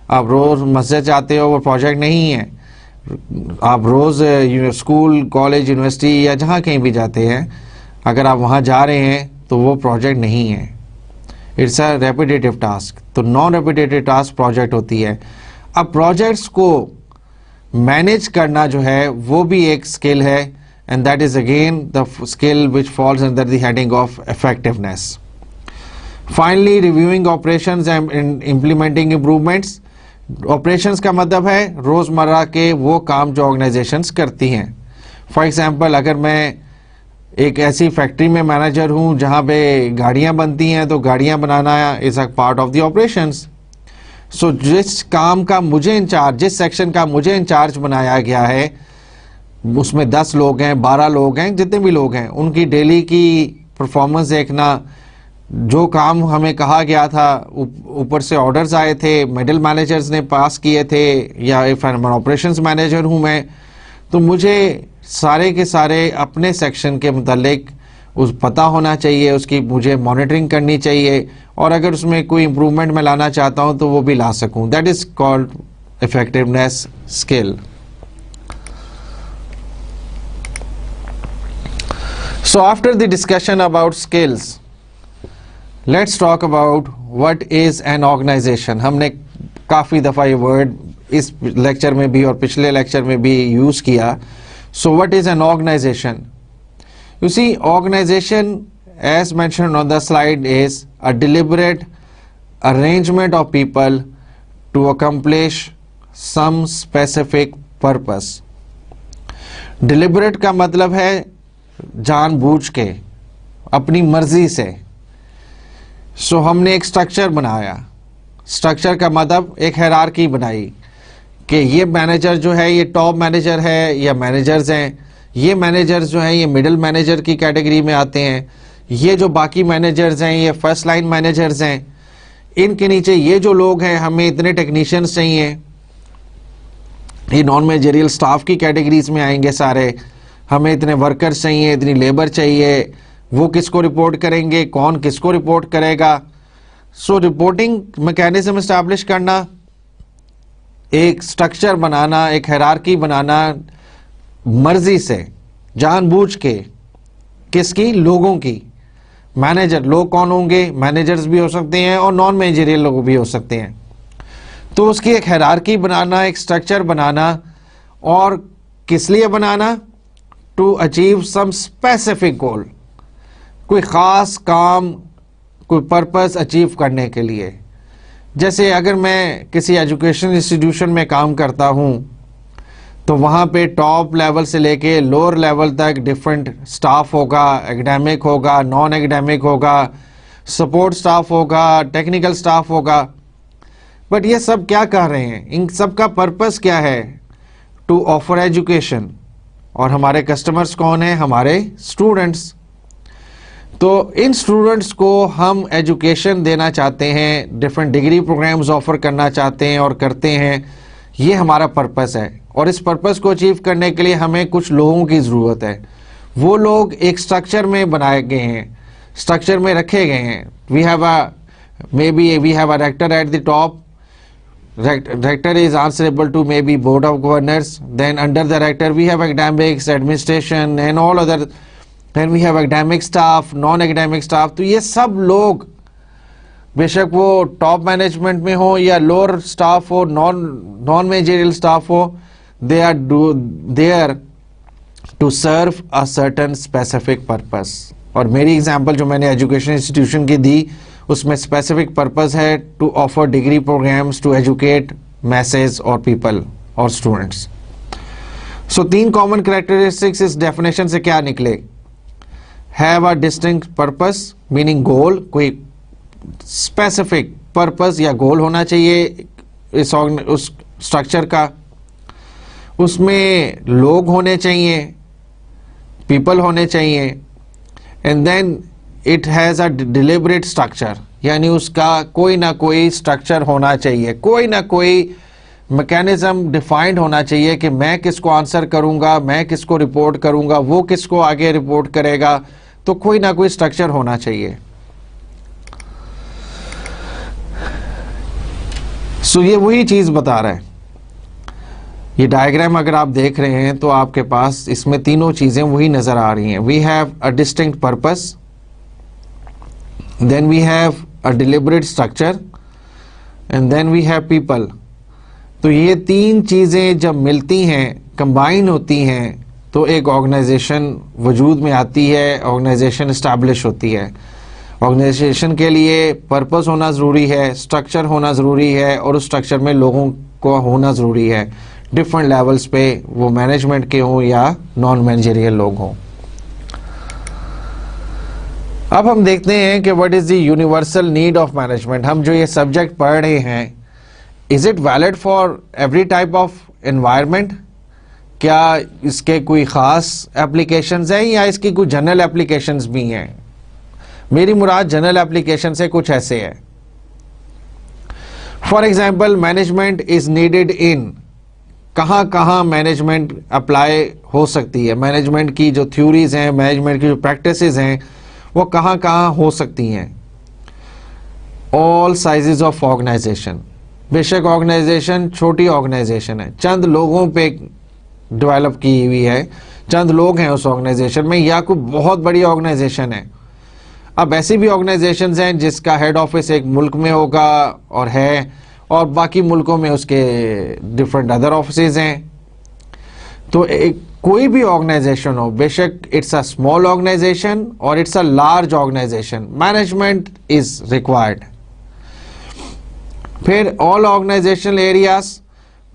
आप रोज़ मस्जिद जाते हो वो प्रोजेक्ट नहीं है, आप रोज़ स्कूल, कॉलेज, यूनिवर्सिटी या जहाँ कहीं भी जाते हैं, अगर आप वहाँ जा रहे हैं तो वो प्रोजेक्ट नहीं है, इट्स अ रेपिटेटिव टास्क। तो नॉन रेपिटेटिव टास्क प्रोजेक्ट होती है। अब प्रोजेक्ट्स को मैनेज करना जो है वो भी एक स्किल है, and that is again the skill which falls under the heading of effectiveness. Finally, reviewing operations and implementing improvements. Operations का मतलब है रोज़मर्रा के वो काम जो ऑर्गेनाइजेशंस करती हैं। फॉर एग्जांपल, अगर मैं एक ऐसी फैक्ट्री में मैनेजर हूँ जहाँ पे गाड़ियाँ बनती हैं, तो गाड़ियाँ बनाना is a part of the operations. So जिस काम का मुझे इंचार्ज, जिस सेक्शन का मुझे इंचार्ज बनाया गया है, उसमें 10 लोग हैं, 12 लोग हैं, जितने भी लोग हैं, उनकी डेली की परफॉर्मेंस देखना, जो काम हमें कहा गया था, ऊपर से ऑर्डर्स आए थे, मिडिल मैनेजर्स ने पास किए थे, या इफ ऑपरेशंस मैनेजर हूँ मैं, तो मुझे सारे के सारे अपने सेक्शन के मुतालिक उस पता होना चाहिए, उसकी मुझे मॉनिटरिंग करनी चाहिए, और अगर उसमें कोई इम्प्रूवमेंट मैं लाना चाहता हूँ तो वो भी ला सकूँ। That is called effectiveness skill. So after the discussion about skills, let's talk about what is an organization. हमने काफ़ी दफ़ा ये वर्ड इस लेक्चर में भी और पिछले लेक्चर में भी यूज़ किया। So what is an organization? You see, organization as mentioned on the slide is a deliberate arrangement of people to accomplish some specific purpose. deliberate का मतलब है जानबूझ के, अपनी मर्जी से। सो हमने एक स्ट्रक्चर बनाया। स्ट्रक्चर का मतलब एक हायरार्की बनाई कि ये मैनेजर जो है ये टॉप मैनेजर है या मैनेजर्स हैं, ये मैनेजर्स जो हैं ये मिडिल मैनेजर की कैटेगरी में आते हैं, ये जो बाकी मैनेजर्स हैं ये फर्स्ट लाइन मैनेजर्स हैं, इनके नीचे ये जो लोग हैं हमें इतने टेक्नीशियंस चाहिए, ये नॉन मैनेजरियल स्टाफ की कैटेगरीज में आएंगे सारे, हमें इतने वर्कर्स चाहिए, इतनी लेबर चाहिए, वो किसको रिपोर्ट करेंगे, कौन किसको रिपोर्ट करेगा। सो रिपोर्टिंग मैकेनिज्म इस्टेब्लिश करना, एक स्ट्रक्चर बनाना, एक हायरार्की बनाना मर्जी से, जानबूझ के, किसकी? लोगों की। मैनेजर, लोग कौन होंगे? मैनेजर्स भी हो सकते हैं और नॉन मैनेजरियल लोग भी हो सकते हैं। तो उसकी एक हायरार्की बनाना, एक स्ट्रक्चर बनाना, और किस लिए बनाना? To achieve some specific goal, कोई ख़ास काम, कोई पर्पस अचीव करने के लिए। जैसे अगर मैं किसी एजुकेशन इंस्टीट्यूशन में काम करता हूँ तो वहाँ पे टॉप लेवल से लेके लोअर लेवल तक डिफरेंट स्टाफ होगा, एकेडमिक होगा, नॉन एकेडमिक होगा, सपोर्ट स्टाफ होगा, टेक्निकल स्टाफ होगा। बट ये सब क्या कर रहे हैं? इन सब का पर्पस क्या है? To offer education. और हमारे कस्टमर्स कौन हैं? हमारे स्टूडेंट्स। तो इन स्टूडेंट्स को हम एजुकेशन देना चाहते हैं, डिफरेंट डिग्री प्रोग्राम्स ऑफर करना चाहते हैं और करते हैं, ये हमारा पर्पस है। और इस पर्पस को अचीव करने के लिए हमें कुछ लोगों की ज़रूरत है। वो लोग एक स्ट्रक्चर में बनाए गए हैं, स्ट्रक्चर में रखे गए हैं। We have a director at the top. Director is answerable to maybe board of governors. Then under the director we have academics, administration and all other. Then we have academic staff, non-academic staff. तो ये सब लोग बेशक वो top management में हो या lower staff हो, नॉन मैनेजरियल स्टाफ हो, they are there to serve a certain specific purpose. और मेरी एग्जांपल जो मैंने एजुकेशन इंस्टीट्यूशन की दी उसमें स्पेसिफिक पर्पस है to offer degree programmes to educate message और पीपल और स्टूडेंट्स। सो 3 कॉमन कैरेक्टरिस्टिक्स इस डेफिनेशन से क्या निकले? Have a distinct purpose meaning goal, कोई स्पेसिफिक पर्पस या गोल होना चाहिए उस स्ट्रक्चर का। उसमें लोग होने चाहिए, पीपल होने चाहिए, and then it has a deliberate structure, यानी उसका कोई ना कोई स्ट्रक्चर होना चाहिए, कोई ना कोई मैकेनिज्म डिफाइंड होना चाहिए कि मैं किसको आंसर करूंगा, मैं किसको रिपोर्ट करूंगा, वो किसको आगे रिपोर्ट करेगा। तो कोई ना कोई स्ट्रक्चर होना चाहिए। सो ये वही चीज बता रहा है। ये डायग्राम अगर आप देख रहे हैं तो आपके पास इसमें तीनों चीजें वही नजर आ रही हैं। We have a distinct purpose, then we have a deliberate structure and then we have people. तो ये 3 चीजें जब मिलती हैं, कंबाइन होती हैं, तो एक ऑर्गेनाइजेशन वजूद में आती है, ऑर्गेनाइजेशन इस्टेब्लिश होती है। ऑर्गेनाइजेशन के लिए पर्पस होना ज़रूरी है, स्ट्रक्चर होना ज़रूरी है, और उस स्ट्रक्चर में लोगों को होना ज़रूरी है, डिफरेंट लेवल्स पे, वो मैनेजमेंट के हों या नॉन मैनेजरियल लोग हों। अब हम देखते हैं कि what is the universal need of management. हम जो ये सब्जेक्ट पढ़ रहे हैं, is it valid for every type of environment? क्या इसके कोई ख़ास एप्लीकेशंस हैं या इसकी कोई जनरल एप्लीकेशंस भी हैं? मेरी मुराद जनरल एप्लीकेशन से कुछ ऐसे है। For example, management is needed in, कहाँ कहाँ मैनेजमेंट अप्लाई हो सकती है, मैनेजमेंट की जो थ्योरीज हैं, मैनेजमेंट की जो प्रैक्टिसेस हैं, वो कहाँ कहाँ हो सकती हैं। All sizes of organization. बेशक ऑर्गेनाइजेशन छोटी ऑर्गेनाइजेशन है, चंद लोगों पे डेवलप की हुई है, चंद लोग हैं उस ऑर्गेनाइजेशन में, या कोई बहुत बड़ी ऑर्गेनाइजेशन है। अब ऐसी भी ऑर्गेनाइजेशंस हैं जिसका हेड ऑफिस एक मुल्क में होगा और है, और बाकी मुल्कों में उसके डिफरेंट अदर ऑफिसेज हैं। तो एक कोई भी ऑर्गेनाइजेशन हो, बेशक इट्स अ स्मॉल ऑर्गेनाइजेशन और it's a large organisation, management is required. फिर all organisational areas,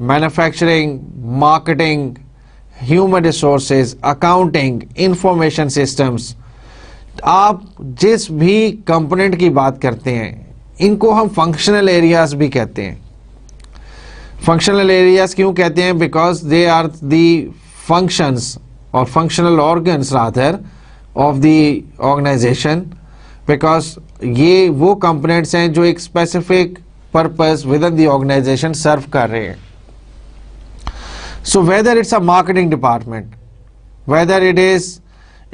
manufacturing, marketing, human resources, accounting, information systems, आप जिस भी कंपोनेंट की बात करते हैं इनको हम फंक्शनल एरियाज भी कहते हैं। फंक्शनल एरियाज क्यों कहते हैं? Because they are the functions और functional organs rather of the organisation, because ये वो कंपोनेंट्स हैं जो एक specific purpose within the organisation serve कर रहे हैं। So whether it's a marketing department, whether it is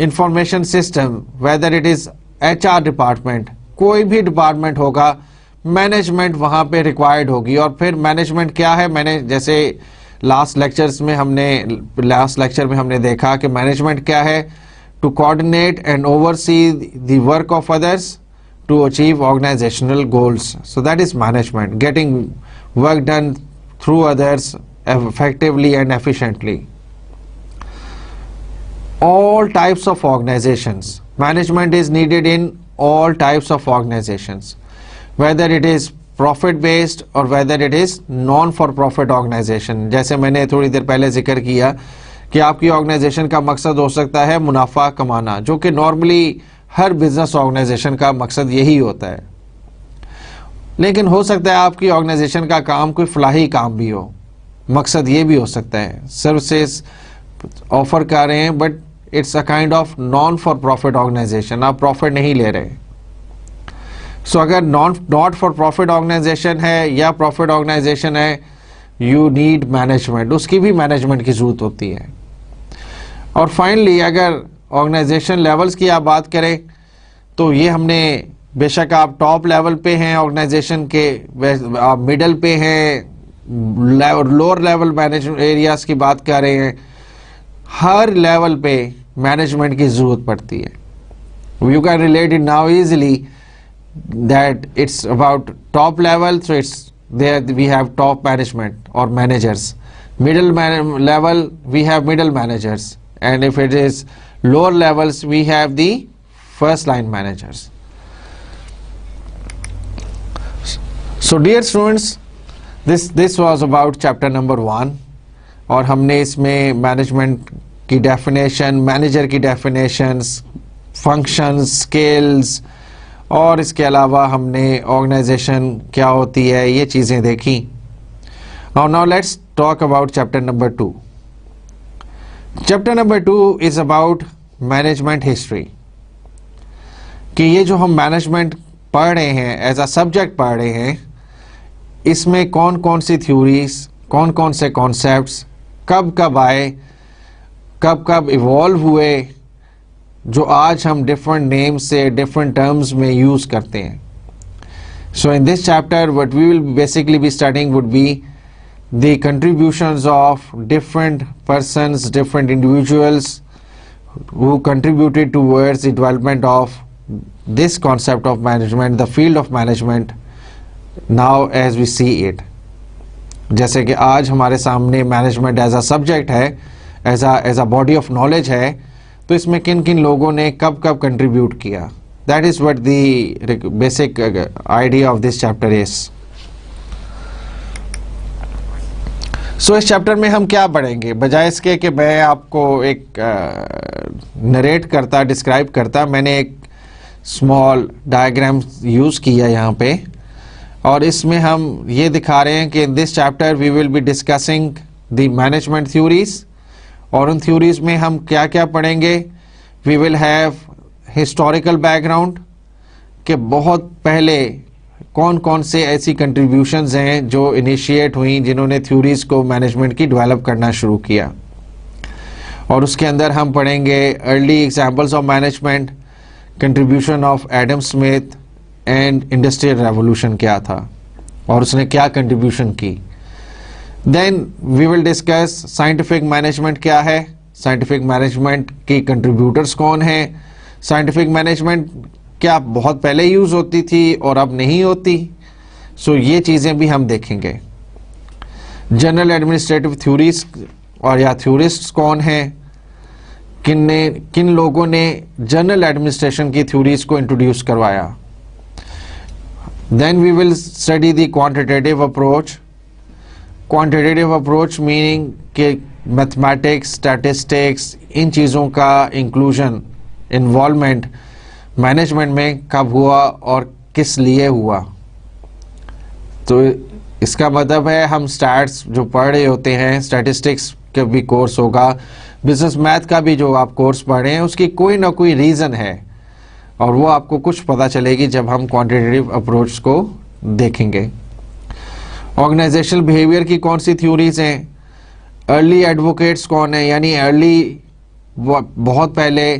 information system, whether it is HR department, कोई भी डिपार्टमेंट होगा, मैनेजमेंट वहां पे रिक्वायर्ड होगी। और फिर मैनेजमेंट क्या है? मैंने जैसे लास्ट लेक्चर में हमने देखा कि मैनेजमेंट क्या है? To coordinate and oversee the work of others to achieve organizational goals. So that is management, getting work done through others effectively and efficiently. All types of organizations, management is needed in all types of organizations, whether it is profit based or whether it is non for profit organization. जैसे मैंने थोड़ी देर पहले जिक्र किया कि आपकी organisation का मकसद हो सकता है मुनाफा कमाना, जो कि नॉर्मली हर बिजनेस ऑर्गेनाइजेशन का मकसद यही होता है। लेकिन हो सकता है आपकी ऑर्गेनाइजेशन का काम कोई फलाही काम भी हो, मकसद ये भी हो सकता है सर्विसेज ऑफर कर रहे हैं but it's a kind of non for profit organization, आप प्रॉफिट नहीं ले रहे। सो अगर नॉट फॉर प्रॉफिट ऑर्गेनाइजेशन है या प्रॉफिट ऑर्गेनाइजेशन है, यू नीड मैनेजमेंट, उसकी भी मैनेजमेंट की जरूरत होती है। और फाइनली अगर ऑर्गेनाइजेशन लेवल्स की आप बात करें तो ये हमने, बेशक आप टॉप लेवल पे हैं ऑर्गेनाइजेशन के, आप मिडल पे हैं, लोअर लेवल मैनेजमेंट एरियाज की बात कर रहे हैं, हर लेवल पे मैनेजमेंट की जरूरत पड़ती है। You can relate it now easily that it's about top level, so it's there we have top management और managers, middle level we have middle managers, and if it is lower levels we have the first line managers. So dear students, This was about chapter number 1 और हमने इसमें management की definition, manager की definitions, functions, skills और इसके अलावा हमने organisation क्या होती है ये चीज़ें देखी। Now let's talk about chapter number 2. Chapter number 2 is about management history, कि ये जो हम मैनेजमेंट पढ़ रहे हैं एज अ सब्जेक्ट पढ़ रहे हैं, इसमें कौन कौन सी थ्योरीज, कौन कौन से कॉन्सेप्ट्स कब कब आए, कब कब इवॉल्व हुए, जो आज हम डिफरेंट नेम्स से डिफरेंट टर्म्स में यूज़ करते हैं। So in this chapter what we will basically be studying would be the contributions of different persons, different individuals who contributed towards the development of this concept of management, the field of management now as we see it. जैसे कि आज हमारे सामने management as a subject है, as a body of knowledge है, तो इसमें किन किन लोगों ने कब कब कंट्रीब्यूट किया, that is what the basic idea of this chapter is. So इस चैप्टर में हम क्या पढ़ेंगे, बजाय इसके कि मैं आपको एक नरेट करता, डिस्क्राइब करता, मैंने एक स्मॉल डायग्राम यूज़ किया यहाँ पे, और इसमें हम ये दिखा रहे हैं कि in this chapter we will be discussing the management theories, और उन थ्योरीज में हम क्या क्या पढ़ेंगे। We will have historical background, कि बहुत पहले कौन कौन से ऐसी कंट्रीब्यूशंस हैं जो इनिशिएट हुई, जिन्होंने थ्योरीज को मैनेजमेंट की डेवलप करना शुरू किया, और उसके अंदर हम पढ़ेंगे early examples of management, contribution of Adam Smith and industrial revolution क्या था और उसने क्या कंट्रीब्यूशन की। Then we will discuss scientific management क्या है, साइंटिफिक मैनेजमेंट की कंट्रीब्यूटर्स कौन हैं, साइंटिफिक मैनेजमेंट क्या बहुत पहले यूज़ होती थी और अब नहीं होती? सो ये चीज़ें भी हम देखेंगे। जनरल एडमिनिस्ट्रेटिव थ्योरीज और या थ्योरिस्ट्स कौन हैं, किन लोगों ने जनरल एडमिनिस्ट्रेशन की थ्योरीज को इंट्रोड्यूस करवाया। Then we will study the quantitative approach. Quantitative approach meaning कि मैथमेटिक्स, स्टैटिस्टिक्स, इन चीज़ों का इंक्लूजन, इन्वॉल्वमेंट मैनेजमेंट में कब हुआ और किस लिए हुआ। तो इसका मतलब है हम स्टैट्स जो पढ़ रहे होते हैं, स्टैटिस्टिक्स का भी कोर्स होगा, बिजनेस मैथ का भी जो आप कोर्स पढ़ रहे हैं, उसकी कोई ना कोई रीज़न है और वो आपको कुछ पता चलेगी जब हम क्वांटिटेटिव अप्रोच को देखेंगे। ऑर्गेनाइजेशनल बिहेवियर की कौन सी थ्योरीज हैं, अर्ली एडवोकेट्स कौन है, यानी अर्ली बहुत पहले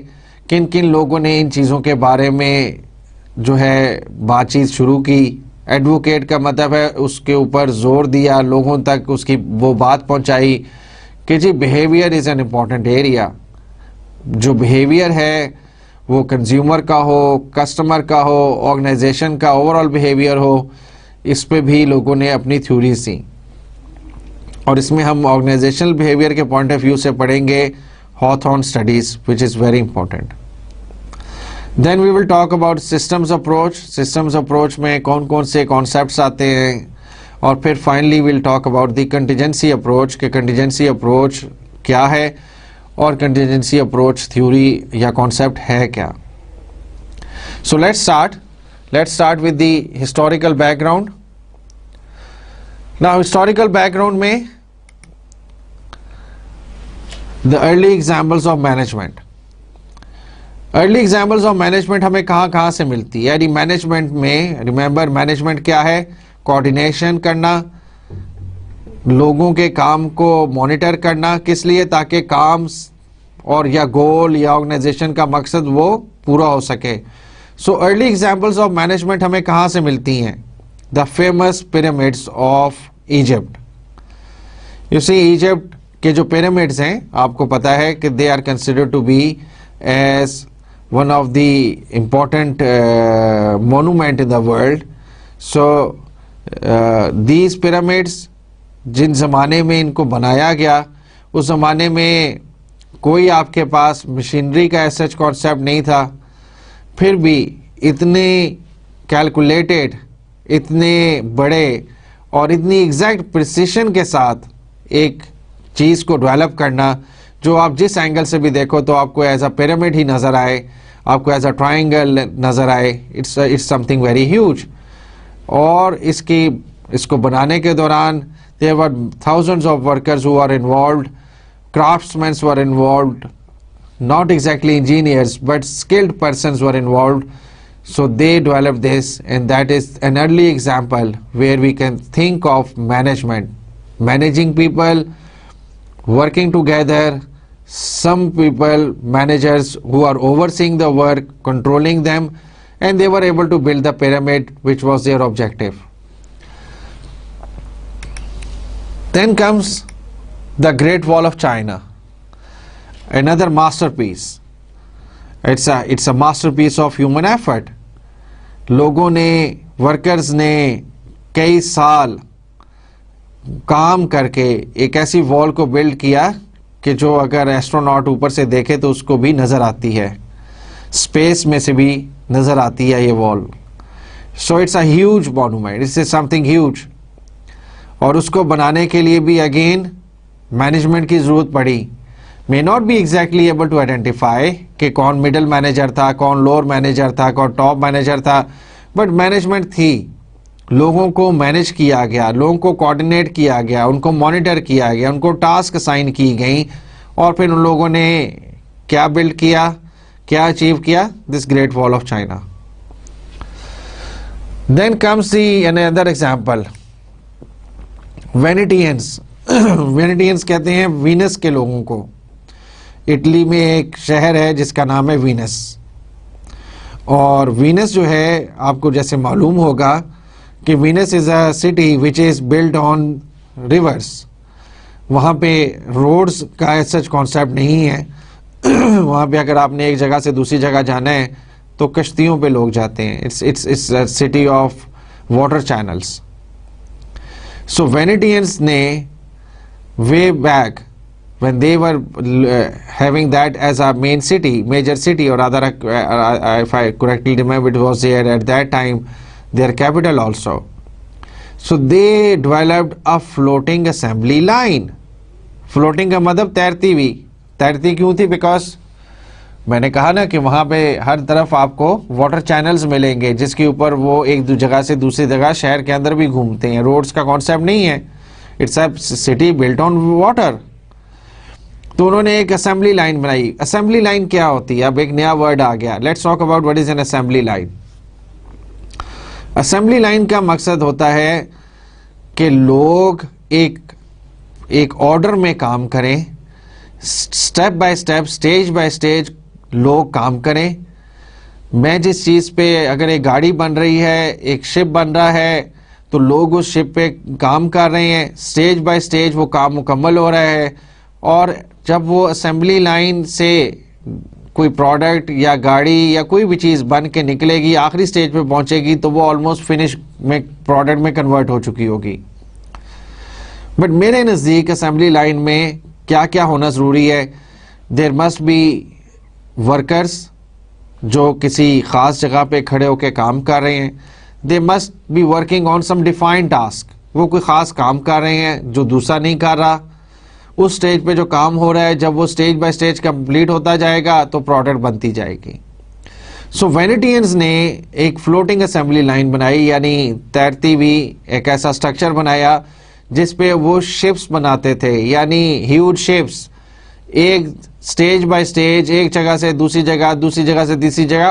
किन किन लोगों ने इन चीज़ों के बारे में जो है बातचीत शुरू की। एडवोकेट का मतलब है उसके ऊपर जोर दिया, लोगों तक उसकी वो बात पहुंचाई कि जी behaviour is an important area. जो बिहेवियर है वो कंज्यूमर का हो, कस्टमर का हो, ऑर्गेनाइजेशन का ओवरऑल बिहेवियर हो, इस पे भी लोगों ने अपनी थ्योरीज दी। और इसमें हम ऑर्गेनाइजेशनल बिहेवियर के पॉइंट ऑफ व्यू से पढ़ेंगे Hawthorne studies, which is very important. Then we will talk about systems approach. Systems approach में कौन कौन से कॉन्सेप्ट्स आते हैं, और फिर finally will talk about the contingency approach कि कंटीजेंसी अप्रोच क्या है और कंटीजेंसी अप्रोच थ्योरी या कॉन्सेप्ट है क्या। So let's start with the historical background. Now historical background में the early examples of management. Early examples of management हमें कहाँ से मिलती है? यानी मैनेजमेंट में, रिमेंबर मैनेजमेंट क्या है? कोऑर्डिनेशन करना, लोगों के काम को मॉनिटर करना, किस लिए? ताकि काम और या गोल या ऑर्गेनाइजेशन का मकसद वो पूरा हो सके। So early examples of management हमें कहाँ से मिलती हैं? The famous pyramids of Egypt. You see Egypt के जो पिरामिड्स हैं, आपको पता है कि they are considered to be as one of the important monument in the world. So these pyramids, जिन ज़माने में इनको बनाया गया, उस ज़माने में कोई आपके पास मशीनरी का ऐसा कॉन्सेप्ट नहीं था, फिर भी इतने कैलकुलेटेड, इतने बड़े और इतनी एग्जैक्ट प्रिसिशन के साथ एक चीज़ को डेवलप करना, जो आप जिस एंगल से भी देखो तो आपको एज अ पिरामिड ही नज़र आए, आपको एज अ ट्रायंगल नज़र आए, इट्स समथिंग वेरी ह्यूज। और इसको बनाने के दौरान there were thousands of workers who are involved, craftsmen were involved, not exactly engineers but skilled persons were involved. So they developed this, and that is an early example where we can think of management, managing people, working together, some people, managers who are overseeing the work, controlling them, and they were able to build the pyramid which was their objective. Then comes the Great Wall of China, another masterpiece. It's a masterpiece of human effort. लोगों ने, workers ने कई साल काम करके एक ऐसी wall को बिल्ड किया कि जो अगर एस्ट्रोनॉट ऊपर से देखे तो उसको भी नज़र आती है, स्पेस में से भी नज़र आती है ये wall. So it's a huge monument, it's something huge. और उसको बनाने के लिए भी अगेन मैनेजमेंट की ज़रूरत पड़ी। May not be exactly able to identify कि कौन मिडिल मैनेजर था, कौन लोअर मैनेजर था, कौन टॉप मैनेजर था, बट मैनेजमेंट थी। लोगों को मैनेज किया गया, लोगों को कोऑर्डिनेट किया गया, उनको मॉनिटर किया गया, उनको टास्क असाइन की गई, और फिर उन लोगों ने क्या बिल्ड किया, क्या अचीव किया? This great wall of China. Then comes the another example, Venetians. Venetians कहते हैं वीनस के लोगों को। इटली में एक शहर है जिसका नाम है वीनस, और वीनस जो है, आपको जैसे मालूम होगा कि Venus is a city which is build on reverse. वहाँ पे रोड्स का सच कॉन्सेप्ट नहीं है। वहाँ पे अगर आपने एक जगह से दूसरी जगह जाना है तो कश्तियों पे लोग जाते हैं. It's city of water channels. So Venetians ने way back when they were having that as a main city, major city, or rather, if I correctly remember, it was there at that time their capital also. So they developed a floating assembly line. Floating का मतलब तैरती हुई. तैरती क्यों थी? Because मैंने कहा ना कि वहाँ पे हर तरफ आपको वाटर चैनल्स मिलेंगे जिसके ऊपर वो एक जगह से दूसरी जगह शहर के अंदर भी घूमते हैं. रोड्स का कॉन्सेप्ट नहीं है. It's a city built on water. तो उन्होंने एक असेंबली लाइन बनाई. असेंबली लाइन क्या होती है? अब एक नया वर्ड आ गया. Let's talk about what is N assembly line. Assembly line का मकसद होता है कि लोग एक ऑर्डर में काम करें, step by step, stage by stage लोग काम करें. मैं जिस चीज़ पे, अगर एक गाड़ी बन रही है, एक शिप बन रहा है, तो लोग उस शिप पे काम कर रहे हैं. स्टेज बाय स्टेज वो काम मुकम्मल हो रहा है. और जब वो असेंबली लाइन से कोई प्रोडक्ट या गाड़ी या कोई भी चीज़ बन के निकलेगी, आखिरी स्टेज पे पहुंचेगी, तो वो ऑलमोस्ट फिनिश में प्रोडक्ट में कन्वर्ट हो चुकी होगी. बट मेरे नज़दीक असेंबली लाइन में क्या क्या होना ज़रूरी है? देयर मस्ट बी वर्कर्स जो किसी ख़ास जगह पे खड़े होकर काम कर रहे हैं. They must be working on some defined task. वो कोई ख़ास काम कर रहे हैं जो दूसरा नहीं कर रहा. उस स्टेज पे जो काम हो रहा है, जब वो स्टेज बाय स्टेज कंप्लीट होता जाएगा तो प्रोडक्ट बनती जाएगी. सो वेनेटियंस ने एक फ्लोटिंग असेंबली लाइन बनाई, यानी तैरती हुई एक ऐसा स्ट्रक्चर बनाया जिस पे वो शिप्स बनाते थे, यानी ह्यूज शिप्स. एक स्टेज बाय स्टेज, एक जगह से दूसरी जगह, दूसरी जगह से तीसरी जगह,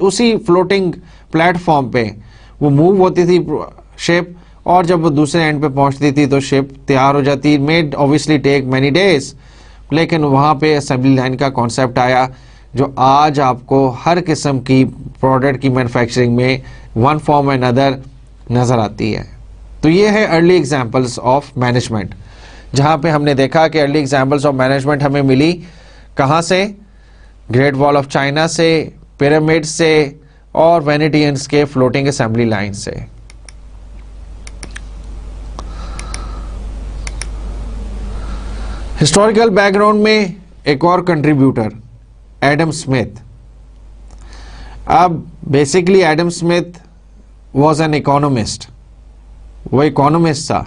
उसी फ्लोटिंग प्लेटफॉर्म पे वो मूव होती थी शिप. और जब वो दूसरे एंड पे पहुंचती थी तो शिप तैयार हो जाती. Made obviously take many days. लेकिन वहाँ पे असेंबली लाइन का कॉन्सेप्ट आया जो आज आपको हर किस्म की प्रोडक्ट की मैन्युफैक्चरिंग में वन फॉर्म एंड अदर नज़र आती है. तो ये है अर्ली एग्जांपल्स ऑफ मैनेजमेंट, जहाँ पे हमने देखा कि अर्ली एग्जांपल्स ऑफ मैनेजमेंट हमें मिली कहाँ से? ग्रेट वॉल ऑफ चाइना से, पिरामिड से और वेनेटियंस के फ्लोटिंग असेंबली लाइन से. हिस्टोरिकल बैकग्राउंड में एक और कंट्रीब्यूटर, एडम स्मिथ. अब basically Adam Smith was an economist. वो इकोनॉमिस्ट था,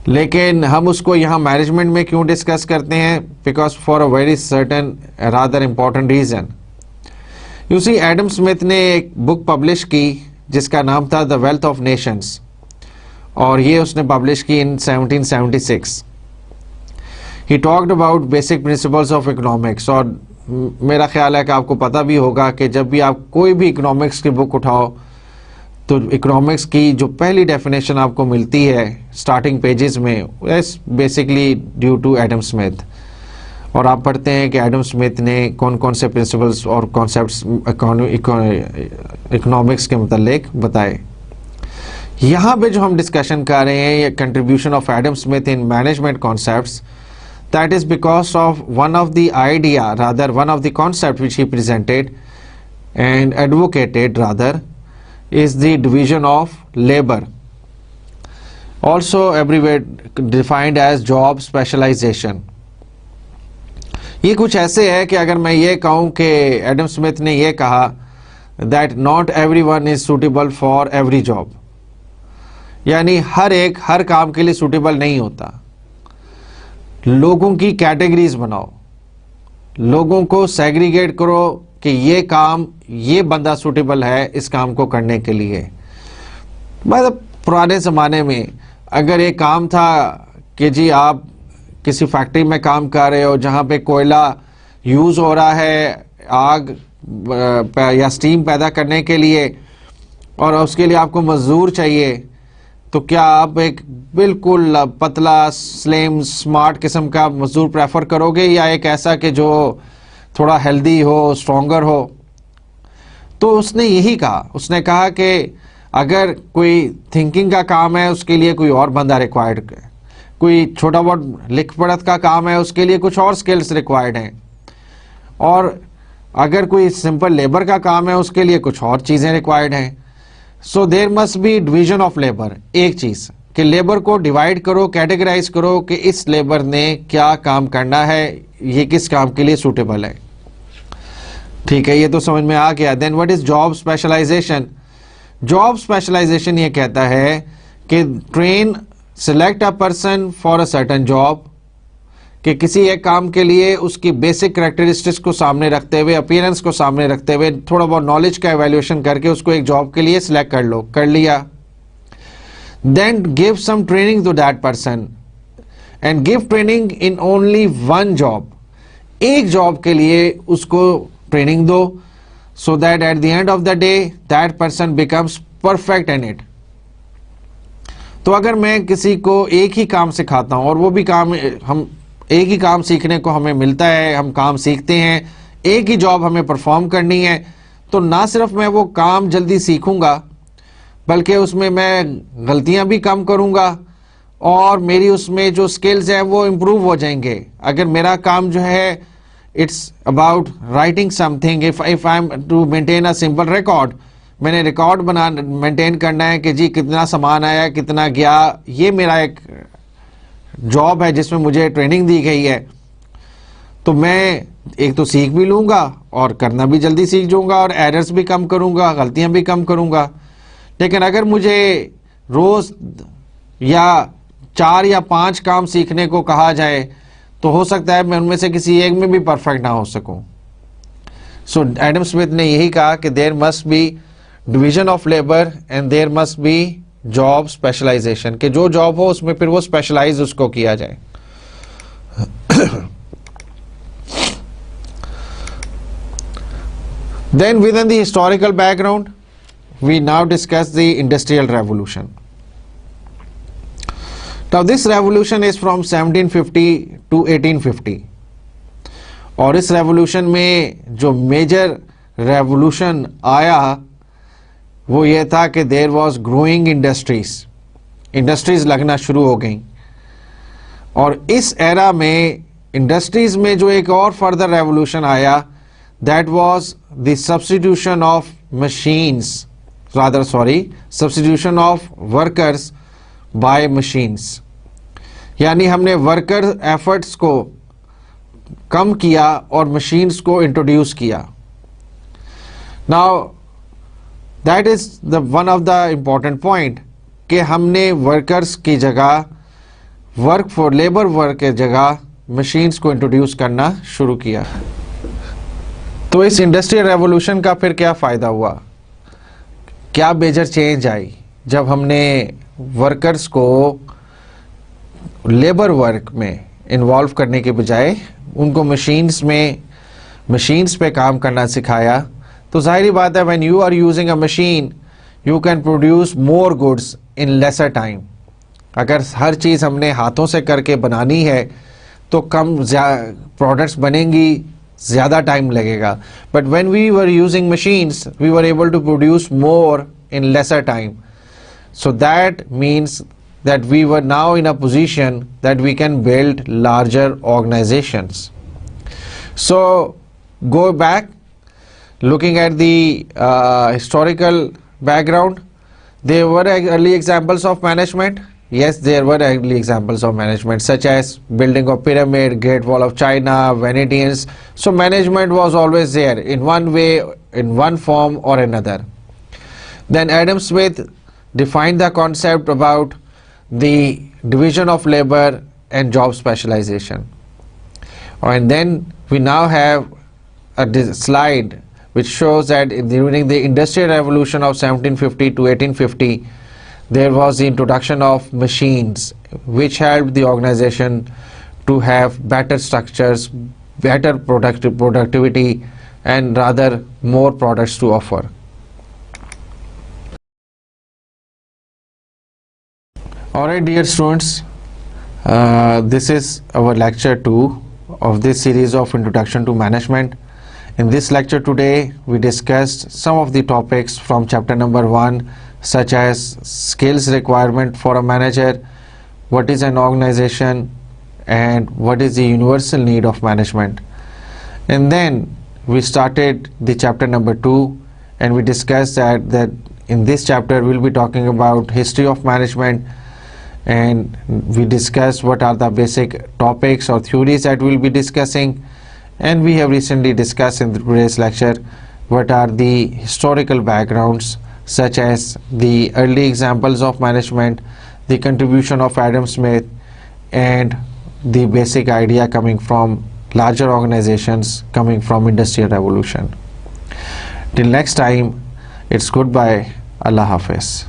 लेकिन हम उसको यहाँ मैनेजमेंट में क्यों डिस्कस करते हैं? Because for a very certain rather important reason. You see, Adam Smith ने एक बुक पब्लिश की जिसका नाम था द वेल्थ ऑफ नेशंस, और ये उसने पब्लिश की इन 1776. He talked about basic principles of economics. और मेरा ख्याल है कि आपको पता भी होगा कि जब भी आप कोई भी इकोनॉमिक्स की बुक उठाओ तो इकोनॉमिक्स की जो पहली डेफिनेशन आपको मिलती है स्टार्टिंग पेजेस में, it's basically due to Adam Smith. और आप पढ़ते हैं कि एडम स्मिथ ने कौन कौन से प्रिंसिपल्स और कॉन्सेप्ट्स इकोनॉमिक्स के मुतालिक बताए. यहाँ पे जो हम डिस्कशन कर रहे हैं, ये contribution of Adam Smith in management concepts, that is because of one of the idea, rather one of the concept which he presented and advocated rather, is the division of labor, also everywhere defined as job specialization. ये कुछ ऐसे है कि अगर मैं ये कहूँ कि एडम स्मिथ ने ये कहा that not everyone is suitable for every job, यानी हर काम के लिए suitable नहीं होता. लोगों की कैटेगरीज बनाओ, लोगों को सेग्रीगेट करो कि ये काम, ये बंदा सूटेबल है इस काम को करने के लिए. मतलब पुराने ज़माने में अगर एक काम था कि जी आप किसी फैक्ट्री में काम कर रहे हो जहाँ पे कोयला यूज़ हो रहा है आग या स्टीम पैदा करने के लिए, और उसके लिए आपको मज़दूर चाहिए, तो क्या आप एक बिल्कुल पतला स्लिम स्मार्ट किस्म का मजदूर प्रेफर करोगे या एक ऐसा कि जो थोड़ा हेल्दी हो, स्ट्रॉन्गर हो? तो उसने यही कहा. उसने कहा कि अगर कोई थिंकिंग का काम है उसके लिए कोई और बंदा रिक्वायर्ड है, कोई छोटा बहुत लिख पढ़त का काम है उसके लिए कुछ और स्किल्स रिक्वायर्ड हैं, और अगर कोई सिंपल लेबर का काम है उसके लिए कुछ और चीज़ें रिक्वायर्ड हैं. So there must be division of labour. एक चीज़ कि लेबर को डिवाइड करो, कैटेगराइज करो कि इस लेबर ने क्या काम करना है, ये किस काम के लिए सूटेबल है. ठीक है, ये तो समझ में आ गया. Then what is job specialization? Job specialization ये कहता है कि train select a person for a certain job, कि किसी एक काम के लिए उसकी बेसिक करेक्टरिस्टिक्स को सामने रखते हुए, अपीयरेंस को सामने रखते हुए, थोड़ा बहुत नॉलेज का एवेल्यूएशन करके उसको एक जॉब के लिए सिलेक्ट कर लो, कर लिया. Then give some training to that person and give training in only one job. एक जॉब के लिए उसको ट्रेनिंग दो, so that at the end of the day that person becomes perfect in it. तो अगर मैं किसी को एक ही काम सिखाता हूं और वो भी काम हम एक ही काम सीखने को हमें मिलता है, हम काम सीखते हैं, एक ही जॉब हमें परफॉर्म करनी है, तो ना सिर्फ मैं वो काम जल्दी सीखूंगा बल्कि उसमें मैं गलतियां भी कम करूंगा और मेरी उसमें जो स्किल्स हैं वो इम्प्रूव हो जाएंगे. अगर मेरा काम जो है it's about writing something, if I am to maintain a simple record, मैंने रिकॉर्ड बना मेंटेन करना है कि जी कितना सामान आया, कितना गया, ये मेरा एक जॉब है जिसमें मुझे ट्रेनिंग दी गई है, तो मैं एक तो सीख भी लूँगा और करना भी जल्दी सीख जाऊँगा और एरर्स भी कम करूँगा, गलतियाँ भी कम करूँगा. लेकिन अगर मुझे रोज़ या 4 या 5 काम सीखने को कहा जाए तो हो सकता है मैं उनमें से किसी एक में भी परफेक्ट ना हो सकूं. सो एडम स्मिथ ने यही कहा कि there must be division of labour and there must be job specialization, कि जो जॉब हो उसमें फिर वो स्पेशलाइज उसको किया जाए. Then within the historical background we now discuss the industrial revolution. Now this revolution is from 1750 to 1850 और इस रेवोल्यूशन में जो मेजर रेवोल्यूशन आया वो ये था कि देयर वाज ग्रोइंग इंडस्ट्रीज लगना शुरू हो गई. और इस एरा में इंडस्ट्रीज में जो एक और फर्दर रेवोल्यूशन आया, that was the substitution of substitution of workers by machines. यानी हमने वर्कर एफर्ट्स को कम किया और मशीन्स को इंट्रोड्यूस किया. Now that is the one of the important point कि हमने वर्कर्स की जगह लेबर वर्क की जगह मशीन्स को इंट्रोड्यूस करना शुरू किया. तो इस इंडस्ट्रियल रेवोल्यूशन का फिर क्या फ़ायदा हुआ, क्या मेजर चेंज आई जब हमने वर्कर्स को लेबर वर्क में इन्वॉल्व करने के बजाय उनको मशीन्स पे काम करना सिखाया. तो जाहिर बात है when you are using a machine you can produce more goods in lesser time. अगर हर चीज़ हमने हाथों से करके बनानी है तो कम प्रोडक्ट्स बनेंगी, ज़्यादा टाइम लगेगा. But when we were using machines we were able to produce more in lesser time. So that means that we were now in a position that we can build larger organizations. So go back, looking at the historical background, there were early examples of management. Yes, there were early examples of management such as building of pyramid, Great Wall of China, Venetians. So management was always there in one way, in one form or another. Then Adam Smith defined the concept about the division of labor and job specialization. And then we now have a slide which shows that during the industrial revolution of 1750 to 1850 there was the introduction of machines which helped the organization to have better structures, better productivity and rather more products to offer. Alright dear students, this is our lecture 2 of this series of Introduction to Management. In this lecture today we discussed some of the topics from chapter number 1 such as skills requirement for a manager, what is an organization and what is the universal need of management. And then we started the chapter number 2, and we discussed that in this chapter we'll be talking about history of management, and we discussed what are the basic topics or theories that we'll be discussing. And we have recently discussed in today's lecture what are the historical backgrounds, such as the early examples of management, the contribution of Adam Smith, and the basic idea coming from larger organizations coming from Industrial Revolution. Till next time, it's goodbye. Allah Hafiz.